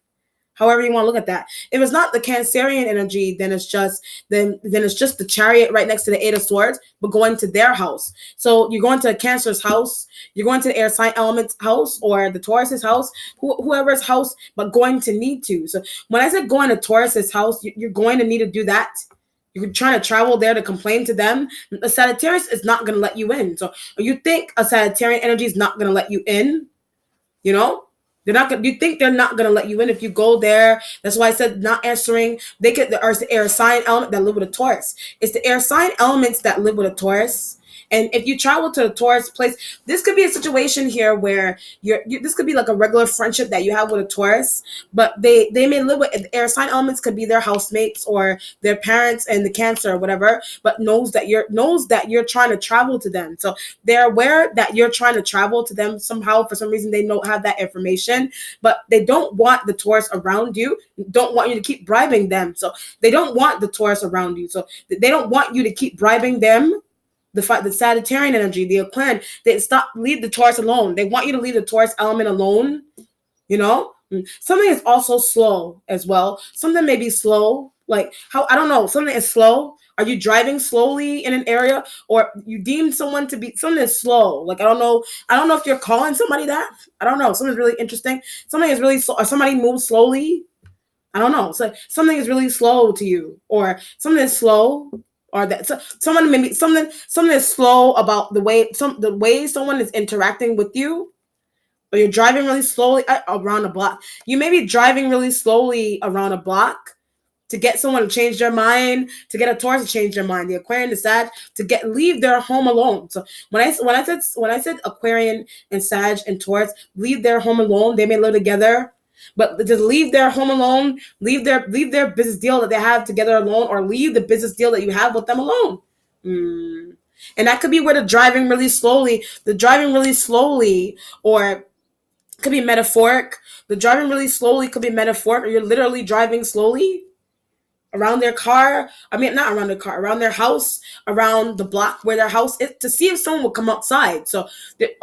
Speaker 1: However you want to look at that. If it's not the Cancerian energy, then it's just the Chariot right next to the Eight of Swords, but going to their house. So you're going to a Cancer's house, you're going to the air sign element's house or the Taurus's house, whoever's house, but going to need to. So when I said going to Taurus's house, you're going to need to do that. You're trying to travel there to complain to them. A Sagittarius is not going to let you in. So you think a Sagittarian energy is not going to let you in? You know? They're not gonna. You think they're not gonna let you in if you go there? That's why I said not answering. They get the air sign element that live with a Taurus. It's the air sign elements that live with a Taurus. And if you travel to the Taurus place, this could be a situation here where this could be like a regular friendship that you have with a Taurus, but they may live with the air sign elements, could be their housemates or their parents and the Cancer or whatever, but knows that you're trying to travel to them. So they're aware that you're trying to travel to them somehow. For some reason, they don't have that information, but they don't want the Taurus around you. Don't want you to keep bribing them. So they don't want the Taurus around you. So they don't want you to keep bribing them. The Sagittarian energy, the Aquarian, leave the Taurus alone. They want you to leave the Taurus element alone. You know, something is also slow as well. Something may be slow, like I don't know. Something is slow. Are you driving slowly in an area, or you deem someone to be something is slow? Like I don't know if you're calling somebody that. I don't know. Something's really interesting. Something is really slow. Or somebody moves slowly. I don't know. So something is really slow to you, or something is slow. Or that someone maybe something is slow about the way someone is interacting with you, or you're driving really slowly around a block. You may be driving really slowly around a block to get someone to change their mind, to get a Taurus to change their mind. The Aquarian, the Sag, to leave their home alone. So when I said Aquarian and Sag and Taurus leave their home alone, they may live together. But to leave their home alone, leave their business deal that they have together alone, or leave the business deal that you have with them alone. And that could be where the driving really slowly, or could be metaphoric. The driving really slowly could be metaphoric, or you're literally driving slowly around their car. I mean, not around their car, around their house, around the block where their house is, to see if someone will come outside. So,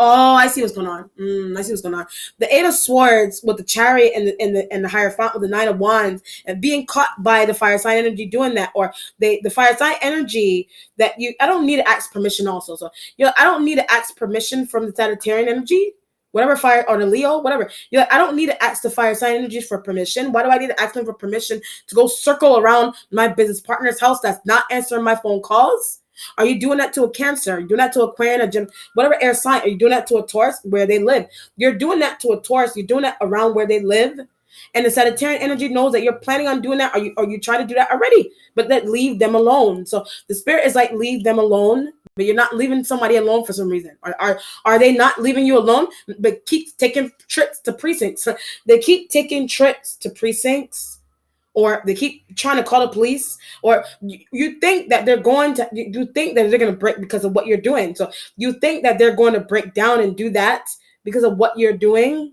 Speaker 1: I see what's going on. I see what's going on. The Eight of Swords with the Chariot and the Hierophant with the Nine of Wands, and being caught by the fire sign energy doing that, or the fire sign energy that I don't need to ask permission also. So, I don't need to ask permission from the Sagittarian energy. Whatever fire, or the Leo, whatever. You're like, I don't need to ask the fire sign energies for permission. Why do I need to ask them for permission to go circle around my business partner's house that's not answering my phone calls? Are you doing that to a Cancer? Are you doing that to a Aquarian, a Gem, whatever air sign? Are you doing that to a Taurus where they live? You're doing that to a Taurus. You're doing that around where they live. And the Sagittarian energy knows that you're planning on doing that. Are you trying to do that already? But that leave them alone. So the spirit is like, leave them alone. But you're not leaving somebody alone for some reason. Are they not leaving you alone? But keep taking trips to precincts. They keep taking trips to precincts, or they keep trying to call the police, or you think that they're going to break because of what you're doing. So you think that they're going to break down and do that because of what you're doing.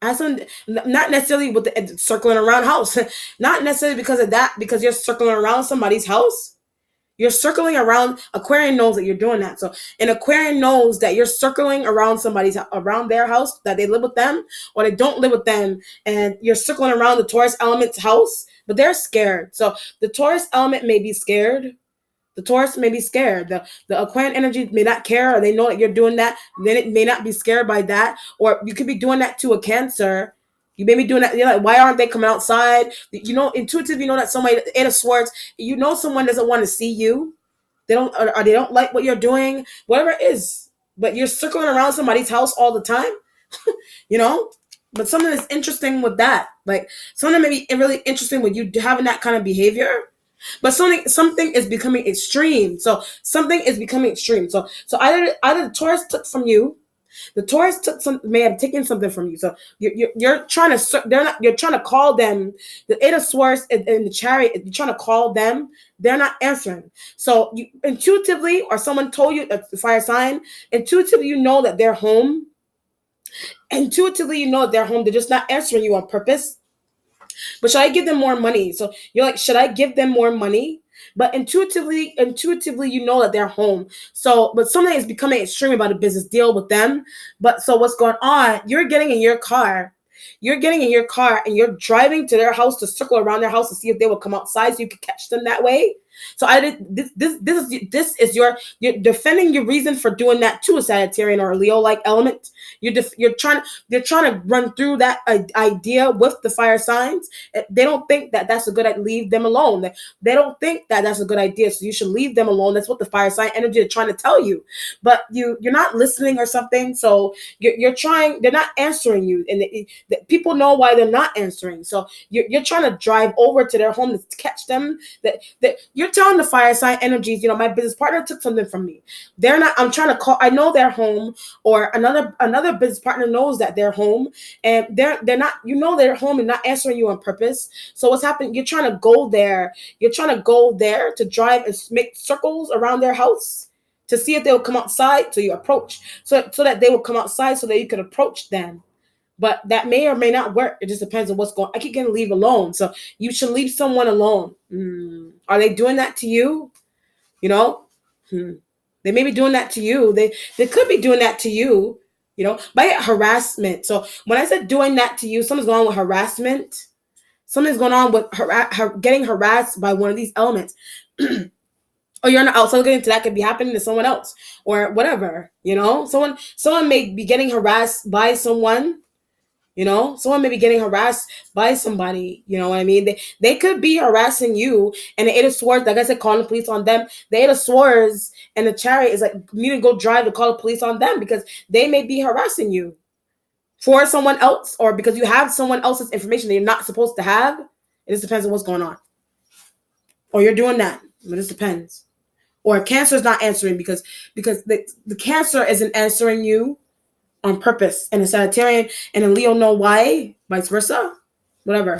Speaker 1: Ask them, not necessarily with the circling around house, not necessarily because of that, because you're circling around somebody's house. You're circling around. Aquarian knows that you're doing that. So an Aquarian knows that you're circling around around their house, that they live with them or they don't live with them, and you're circling around the Taurus element's house, but they're scared. So the Taurus element may be scared. The Taurus may be scared. The Aquarian energy may not care, or they know that you're doing that. Then it may not be scared by that. Or you could be doing that to a Cancer. You may be doing that. You're like, why aren't they coming outside? You know, intuitively, you know that somebody, Eight of Swords, you know someone doesn't want to see you. They don't, or they don't like what you're doing, whatever it is. But you're circling around somebody's house all the time, you know? But something that's interesting with that, like something may be really interesting with you having that kind of behavior. But something is becoming extreme. So something is becoming extreme. So either the Taurus took from you, the Taurus may have taken something from you. So you're trying to, you're trying to call them. The Eight of Swords in the Chariot, you're trying to call them. They're not answering. So you intuitively, or someone told you, the fire sign, intuitively you know that they're home. Intuitively you know that they're home. They're just not answering you on purpose. But should I give them more money? So you're like, should I give them more money? But intuitively, you know that they're home. So, but something is becoming extreme about a business deal with them. But so what's going on? You're getting in your car. You're getting in your car and you're driving to their house to circle around their house to see if they will come outside so you can catch them that way. So I did this is you're defending your reason for doing that to a Sagittarian or a Leo like element. You're trying to run through that idea with the fire signs. They don't think that that's a good idea. Leave them alone. They don't think that that's a good idea. So you should leave them alone. That's what the fire sign energy is trying to tell you. But you're not listening or something. So you're trying. They're not answering you, and people know why they're not answering. So you're trying to drive over to their home to catch them. That you're telling the fire sign energies, my business partner took something from me. They're not. I'm trying to call. I know they're home, or another business partner knows that they're home, and they're not. They're home and not answering you on purpose. So what's happening? You're trying to go there. You're trying to go there to drive and make circles around their house to see if they will come outside. So you approach, so that they will come outside, so that you could approach them. But that may or may not work. It just depends on what's going on. I keep getting leave alone. So you should leave someone alone. Are they doing that to you? They may be doing that to you. They could be doing that to you, by harassment. So when I said doing that to you, something's going on with harassment. Something's going on with getting harassed by one of these elements. Or you're not outside looking into that could be happening to someone else or whatever, someone may be getting harassed by someone. Someone may be getting harassed by somebody. You know what I mean? They could be harassing you. And the Eight of Swords, like I said, calling the police on them. The Eight of Swords and the Chariot is like, you need to go drive to call the police on them because they may be harassing you for someone else, or because you have someone else's information that you're not supposed to have. It just depends on what's going on. Or you're doing that. It just depends. Or Cancer is not answering because the Cancer isn't answering you on purpose, and a Sagittarian and a Leo know why, vice versa, whatever.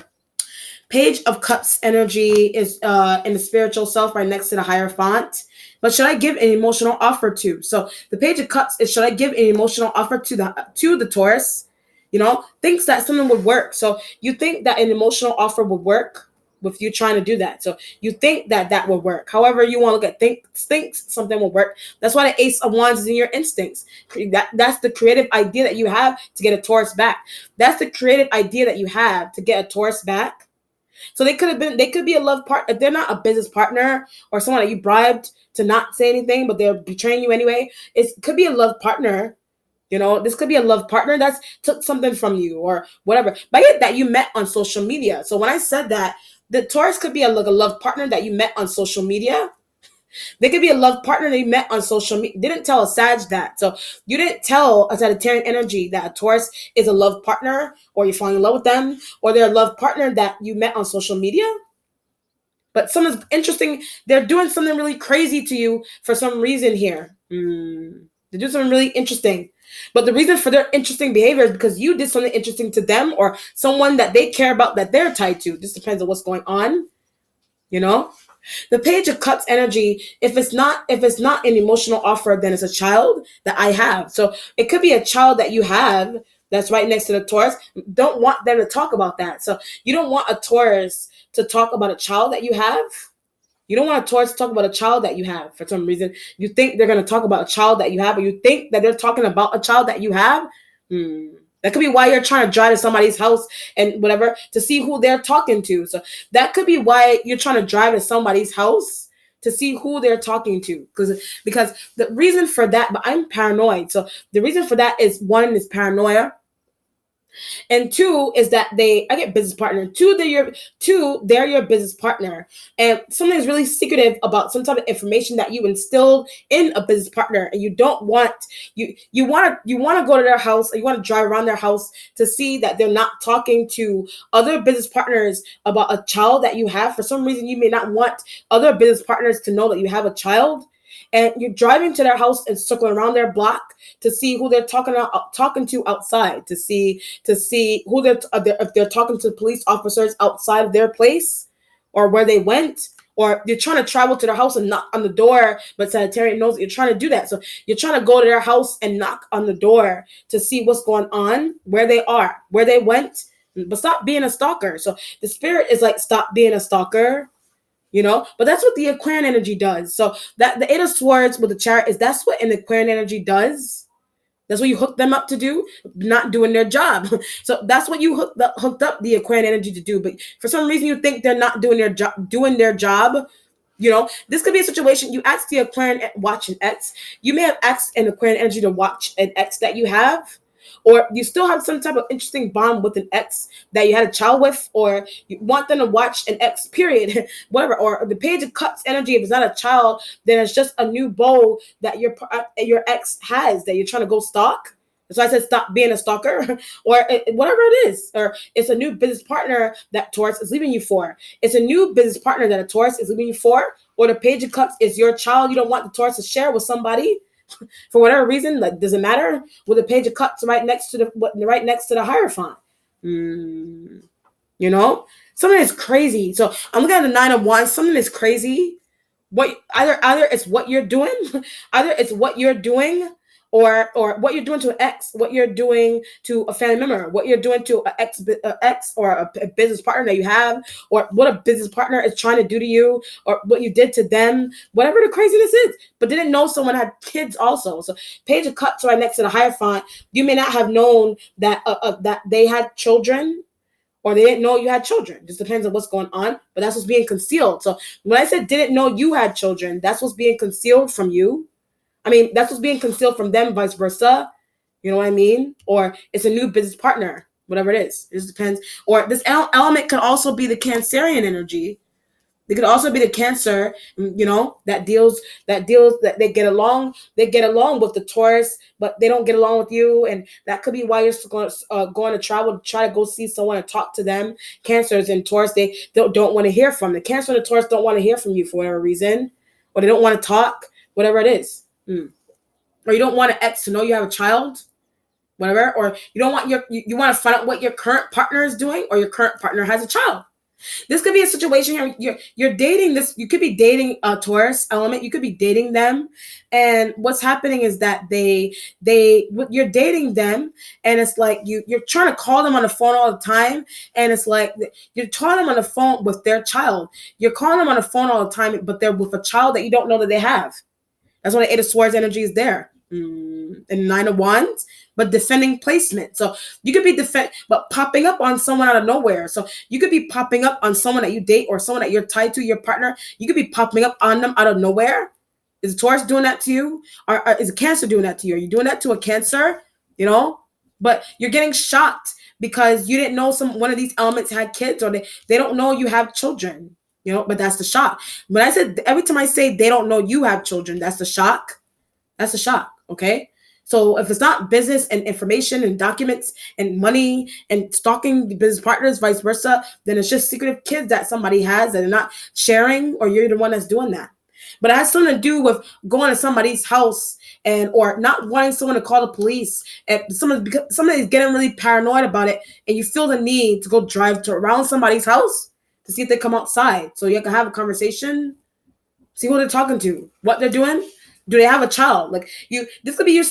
Speaker 1: Page of Cups energy is in the spiritual self right next to the Hierophant. But should I give an emotional offer to? So the Page of Cups is, should I give an emotional offer to the Taurus? Thinks that something would work. So you think that an emotional offer would work with you trying to do that. So you think that would work. However you want to look at thinks something will work. That's why the Ace of Wands is in your instincts. That's the creative idea that you have to get a Taurus back. That's the creative idea that you have to get a Taurus back. So they could be a love partner. They're not a business partner or someone that you bribed to not say anything, but they're betraying you anyway. It could be a love partner. This could be a love partner that's took something from you or whatever. But I get that you met on social media. So when I said that, the Taurus could be a love partner that you met on social media. They could be a love partner that you met on social media. Didn't tell a Sag that. So you didn't tell a Sagittarian energy that a Taurus is a love partner, or you're falling in love with them, or they're a love partner that you met on social media. But something's interesting. They're doing something really crazy to you for some reason here. They do something really interesting. But the reason for their interesting behavior is because you did something interesting to them or someone that they care about that they're tied to. Just depends on what's going on. The Page of Cups energy, if it's not an emotional offer, then it's a child that I have. So it could be a child that you have that's right next to the Taurus don't want them to talk about that. So you don't want a Taurus to talk about a child that you have. You don't want a Taurus to talk about a child that you have for some reason. You think they're going to talk about a child that you have, or you think that they're talking about a child that you have. Hmm. That could be why you're trying to drive to somebody's house and whatever to see who they're talking to. So that could be why you're trying to drive to somebody's house to see who they're talking to. Because the reason for that, but I'm paranoid. So the reason for that is one is paranoia. And two is that I get business partner. They're your business partner. And something is really secretive about some type of information that you instilled in a business partner. And you don't want you want to go to their house, or you want to drive around their house to see that they're not talking to other business partners about a child that you have. For some reason, you may not want other business partners to know that you have a child. And you're driving to their house and circling around their block to see who they're talking to outside, to see who if they're talking to police officers outside of their place or where they went, or you're trying to travel to their house and knock on the door, but Sagittarius knows that you're trying to do that. So you're trying to go to their house and knock on the door to see what's going on, where they are, where they went, but stop being a stalker. So the spirit is like, stop being a stalker. But that's what the Aquarian energy does. So that the Eight of Swords with the Chariot is that's what an Aquarian energy does. That's what you hook them up to do, not doing their job. So that's what you hooked up the Aquarian energy to do. But for some reason, you think they're not doing their job. This could be a situation. You ask the Aquarian watch an ex. You may have asked an Aquarian energy to watch an ex that you have, or you still have some type of interesting bond with an ex that you had a child with, or you want them to watch an ex, period, whatever. Or the Page of Cups energy, if it's not a child, then it's just a new beau that your ex has that you're trying to go stalk. So I said, stop being a stalker, or whatever it is. Or it's a new business partner that Taurus is leaving you for. It's a new business partner that a Taurus is leaving you for. Or the Page of Cups is your child you don't want the Taurus to share with somebody for whatever reason. Like, does it matter? With the Page of Cups right next to the Hierophant. Something is crazy. So I'm looking at the Nine of Wands. Something is crazy. What either it's what you're doing, either it's what you're doing, or what you're doing to an ex, what you're doing to a family member, what you're doing to an ex or a business partner that you have, or what a business partner is trying to do to you, or what you did to them, whatever the craziness is. But didn't know someone had kids also. So Page of Cups right next to the Hierophant. You may not have known that that they had children, or they didn't know you had children. Just depends on what's going on, but that's what's being concealed. So when I said didn't know you had children, that's what's being concealed from you. I mean, that's what's being concealed from them, vice versa. You know what I mean? Or it's a new business partner, whatever it is. It just depends. Or this element could also be the Cancerian energy. They could also be the Cancer, that they get along with the Taurus, but they don't get along with you, and that could be why you're going to travel to try to go see someone and talk to them. Cancers and Taurus, they don't want to hear from the Cancer and the Taurus don't want to hear from you for whatever reason, or they don't want to talk, whatever it is. Or you don't want an ex to know you have a child, whatever, or you don't want you want to find out what your current partner is doing, or your current partner has a child. This could be a situation here. You're dating this. You could be dating a Taurus element. You could be dating them, and what's happening is that you're dating them, and it's like you're trying to call them on the phone all the time, and it's like you're calling them on the phone with their child. You're calling them on the phone all the time, but they're with a child that you don't know that they have. That's why the Eight of Swords energy is there. And Nine of Wands, but defending placement. So you could be but popping up on someone out of nowhere. So you could be popping up on someone that you date, or someone that you're tied to, your partner. You could be popping up on them out of nowhere. Is a Taurus doing that to you? Or is a Cancer doing that to you? Are you doing that to a Cancer? But you're getting shocked because you didn't know one of these elements had kids, or they don't know you have children. But that's the shock. When I said, every time I say they don't know you have children, that's the shock. That's a shock. Okay. So if it's not business and information and documents and money and stalking the business partners, vice versa, then it's just secretive kids that somebody has that they're not sharing, or you're the one that's doing that. But it has something to do with going to somebody's house or not wanting someone to call the police. And somebody's getting really paranoid about it, and you feel the need to go drive around somebody's house to see if they come outside, so you can have a conversation, see who they're talking to, what they're doing. Do they have a child? Like this could be your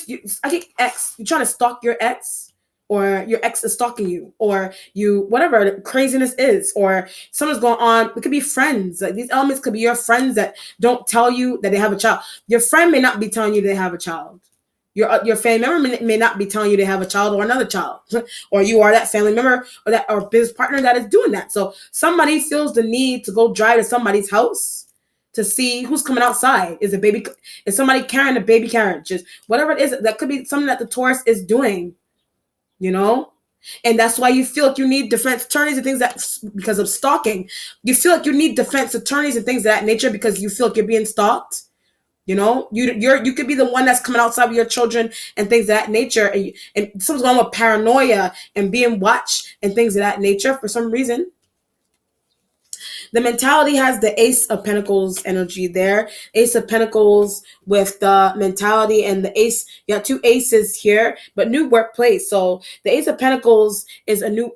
Speaker 1: I think ex. You're trying to stalk your ex, or your ex is stalking you, or you, whatever the craziness is, or something's going on. It could be friends. Like these elements could be your friends that don't tell you that they have a child. Your friend may not be telling you they have a child. Your family member may not be telling you they have a child or another child, or you are that family member or that or business partner that is doing that. So somebody feels the need to go drive to somebody's house to see who's coming outside. Is somebody carrying a baby carriage? Just whatever it is, that could be something that the Taurus is doing, you know? And that's why you feel like you need defense attorneys and things that, because of stalking, you feel like you need defense attorneys and things of that nature because you feel like you're being stalked. You could be the one that's coming outside with your children and things of that nature, and someone's going with paranoia and being watched and things of that nature for some reason. The mentality has the Ace of Pentacles energy there. Ace of Pentacles with the mentality and the ace. You got two aces here, but new workplace. So the Ace of Pentacles is a new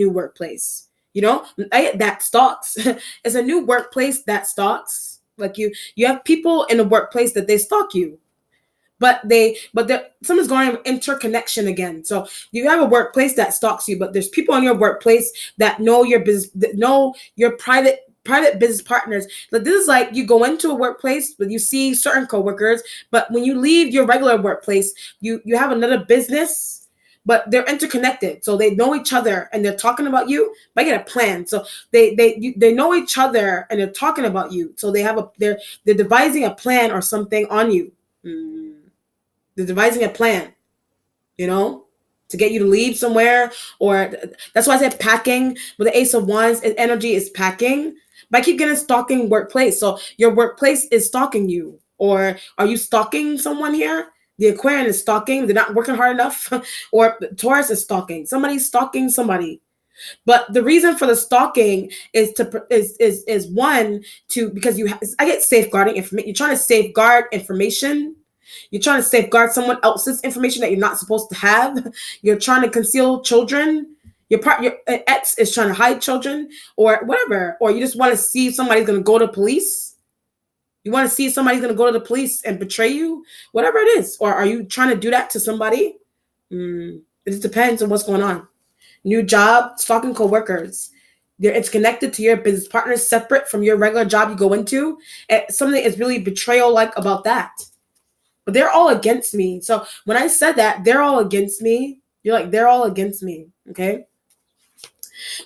Speaker 1: workplace. That stalks. It's a new workplace that stalks. Like you have people in the workplace that they stalk you. But someone's going interconnection again. So you have a workplace that stalks you, but there's people in your workplace that know your business, that know your private business partners. But this is like you go into a workplace, but you see certain coworkers, but when you leave your regular workplace, you have another business, but they're interconnected. So they know each other and they're talking about you, but get a plan. So they know each other and they're talking about you. So they're devising a plan or something on you. They're devising a plan, to get you to leave somewhere, or that's why I said packing. With the Ace of Wands, energy is packing. But I keep getting stalking workplace. So your workplace is stalking you, or are you stalking someone here? The Aquarian is stalking. They're not working hard enough, or Taurus is stalking. Somebody's stalking somebody. But the reason for the stalking is one to because I get safeguarding information. You're trying to safeguard information. You're trying to safeguard someone else's information that you're not supposed to have. You're trying to conceal children. Your ex is trying to hide children, or whatever. Or you just want to see if somebody's going to go to police. You want to see if somebody's going to go to the police and betray you, whatever it is. Or are you trying to do that to somebody? It just depends on what's going on. New job, stalking coworkers. It's connected to your business partners, separate from your regular job you go into. Something is really betrayal-like about that. But they're all against me. So when I said that, they're all against me. You're like, they're all against me. Okay.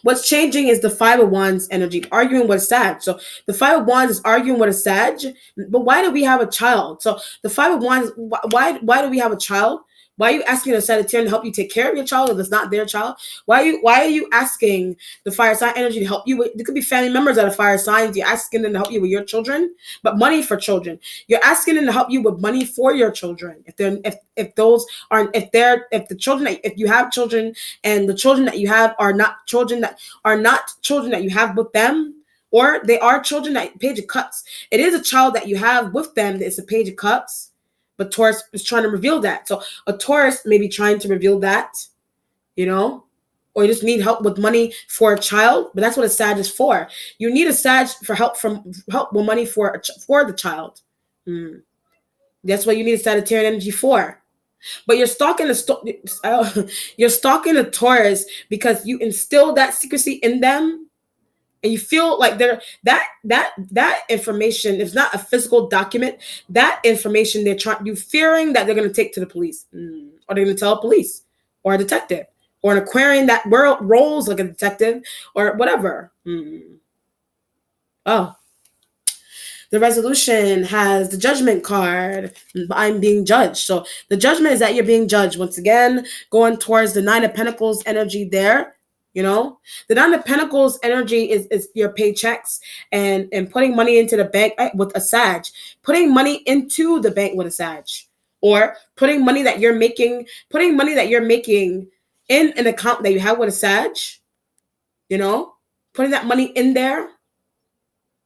Speaker 1: What's changing is the Five of Wands energy, arguing with a Sag. So the Five of Wands is arguing with a Sag. But why do we have a child? So the Five of Wands, why do we have a child? Why are you asking a Sagittarian to help you take care of your child if it's not their child? Why are you asking the fire sign energy to help you with? There could be family members that are fire signs. You're asking them to help you with your children, but money for children. You're asking them to help you with money for your children. If you have children and the children that you have are not children that you have with them, or they are children that Page of Cups. It is a child that you have with them. It's a Page of Cups. But Taurus is trying to reveal that. So a Taurus may be trying to reveal that, or you just need help with money for a child. But that's what a Sag is for. You need a Sag for help with money for the child. That's what you need a Sagittarian energy for. But you're stalking a Taurus because you instill that secrecy in them. And you feel like that information is not a physical document. That information you fearing that they're going to take to the police, or they're going to tell a police or a detective, or an Aquarian that rolls like a detective or whatever. Oh, the Resolution has the Judgment card. I'm being judged. So the Judgment is that you're being judged once again, going towards the Nine of Pentacles energy there. The Nine of Pentacles energy is your paychecks and putting money into the bank with a Sag, putting money into the bank with a Sag, or putting money that you're making in an account that you have with a Sag, putting that money in there.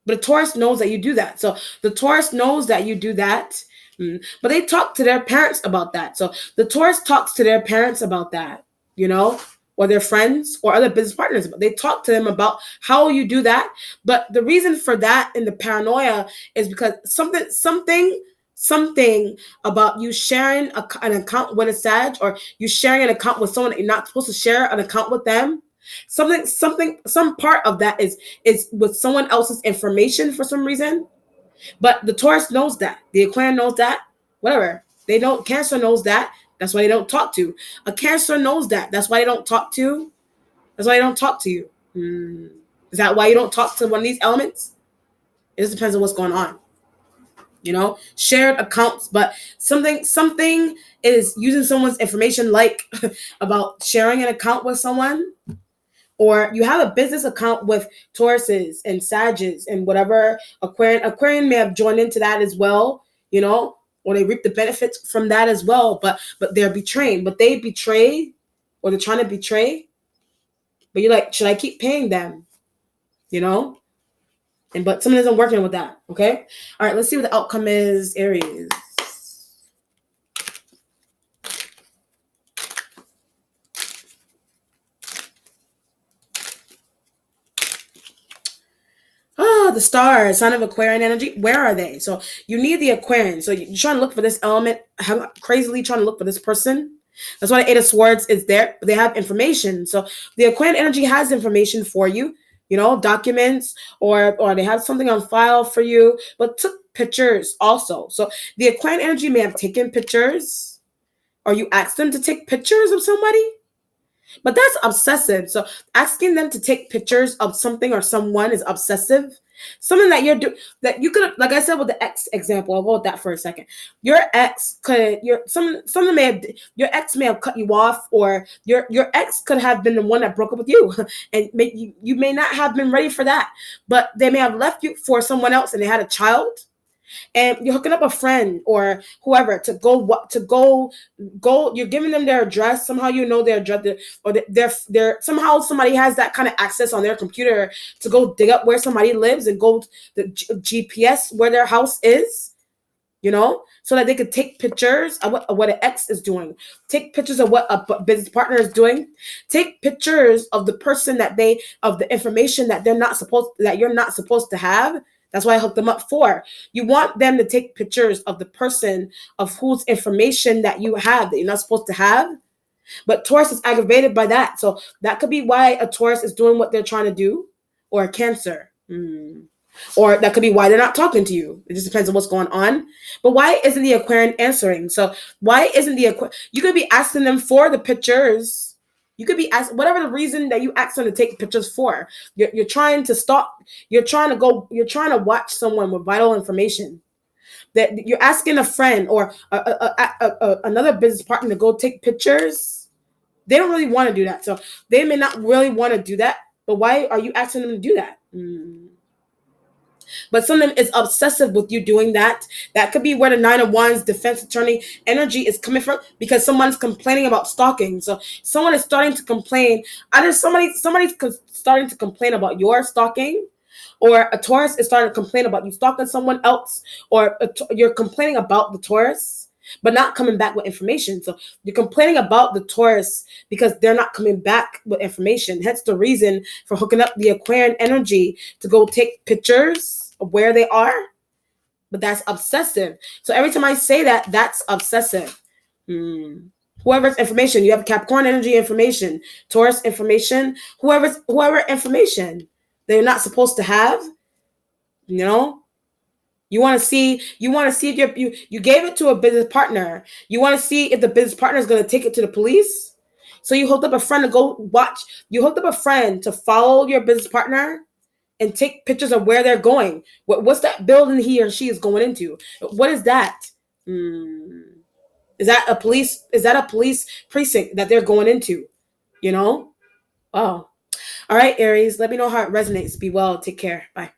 Speaker 1: But the Taurus knows that you do that. So the Taurus knows that you do that. But they talk to their parents about that. So the Taurus talks to their parents about that, or their friends or other business partners. But they talk to them about how you do that. But the reason for that in the paranoia is because something something about you sharing an account with a Sag, or you sharing an account with someone that you're not supposed to share an account with them. Some part of that is with someone else's information for some reason. But the Taurus knows that. The Aquarian knows that. Whatever. They don't. Cancer knows that. That's why they don't talk to. A Cancer knows that. That's why they don't talk to. That's why they don't talk to you. Is that why you don't talk to one of these elements? It just depends on what's going on. Shared accounts, but something is using someone's information, like about sharing an account with someone, or you have a business account with Tauruses and Sages and whatever. Aquarian may have joined into that as well, or they reap the benefits from that as well. But they're betraying, but they betray, or they're trying to betray. But you're like, should I keep paying them? But someone isn't working with that. Okay. All right. Let's see what the outcome is, Aries. The stars, sign of Aquarian energy. Where are they? So you need the Aquarian. So you're trying to look for this element, crazily trying to look for this person. That's why the Eight of Swords is there. They have information. So the Aquarian energy has information for you, documents, or they have something on file for you, but took pictures also. So the Aquarian energy may have taken pictures, or you asked them to take pictures of somebody. But that's obsessive. So asking them to take pictures of something or someone is obsessive. Something that that you could, like I said with the ex example, I'll go with that for a second. Your ex could, your ex may have cut you off, or your ex could have been the one that broke up with you, and you may not have been ready for that. But they may have left you for someone else, and they had a child. And you're hooking up a friend or whoever to go. You're giving them their address. Somehow you know their address, or they're somehow somebody has that kind of access on their computer to go dig up where somebody lives and go the GPS where their house is. So that they could take pictures of what an ex is doing, take pictures of what a business partner is doing, take pictures of the person of the information that you're not supposed to have. That's why I hooked them up for. You want them to take pictures of the person of whose information that you have that you're not supposed to have. But Taurus is aggravated by that. So that could be why a Taurus is doing what they're trying to do, or a Cancer. Or that could be why they're not talking to you. It just depends on what's going on. But why isn't the Aquarian answering? So why isn't the Aquarian? You could be asking them for the pictures. You could be asked, whatever the reason that you ask them to take pictures for. You're trying to stop. You're trying to watch someone with vital information. That you're asking a friend or another business partner to go take pictures. They don't really want to do that. So they may not really want to do that. But why are you asking them to do that? But something is obsessive with you doing that. That could be where the Nine of Wands defense attorney energy is coming from, because someone's complaining about stalking. So someone is starting to complain. Either somebody's starting to complain about your stalking, or a Taurus is starting to complain about you stalking someone else, or you're complaining about the Taurus, but not coming back with information. So you're complaining about the Taurus because they're not coming back with information. Hence the reason for hooking up the Aquarian energy to go take pictures of where they are. But that's obsessive. So every time I say that, that's obsessive. Whoever's information, you have Capricorn energy information, Taurus information, whoever information they're not supposed to have, You want to see if you gave it to a business partner. You want to see if the business partner is going to take it to the police. So you hooked up a friend to go watch. You hooked up a friend to follow your business partner and take pictures of where they're going. What's that building he or she is going into? What is that? Is that a police? Is that a police precinct that they're going into? Oh, all right, Aries. Let me know how it resonates. Be well. Take care. Bye.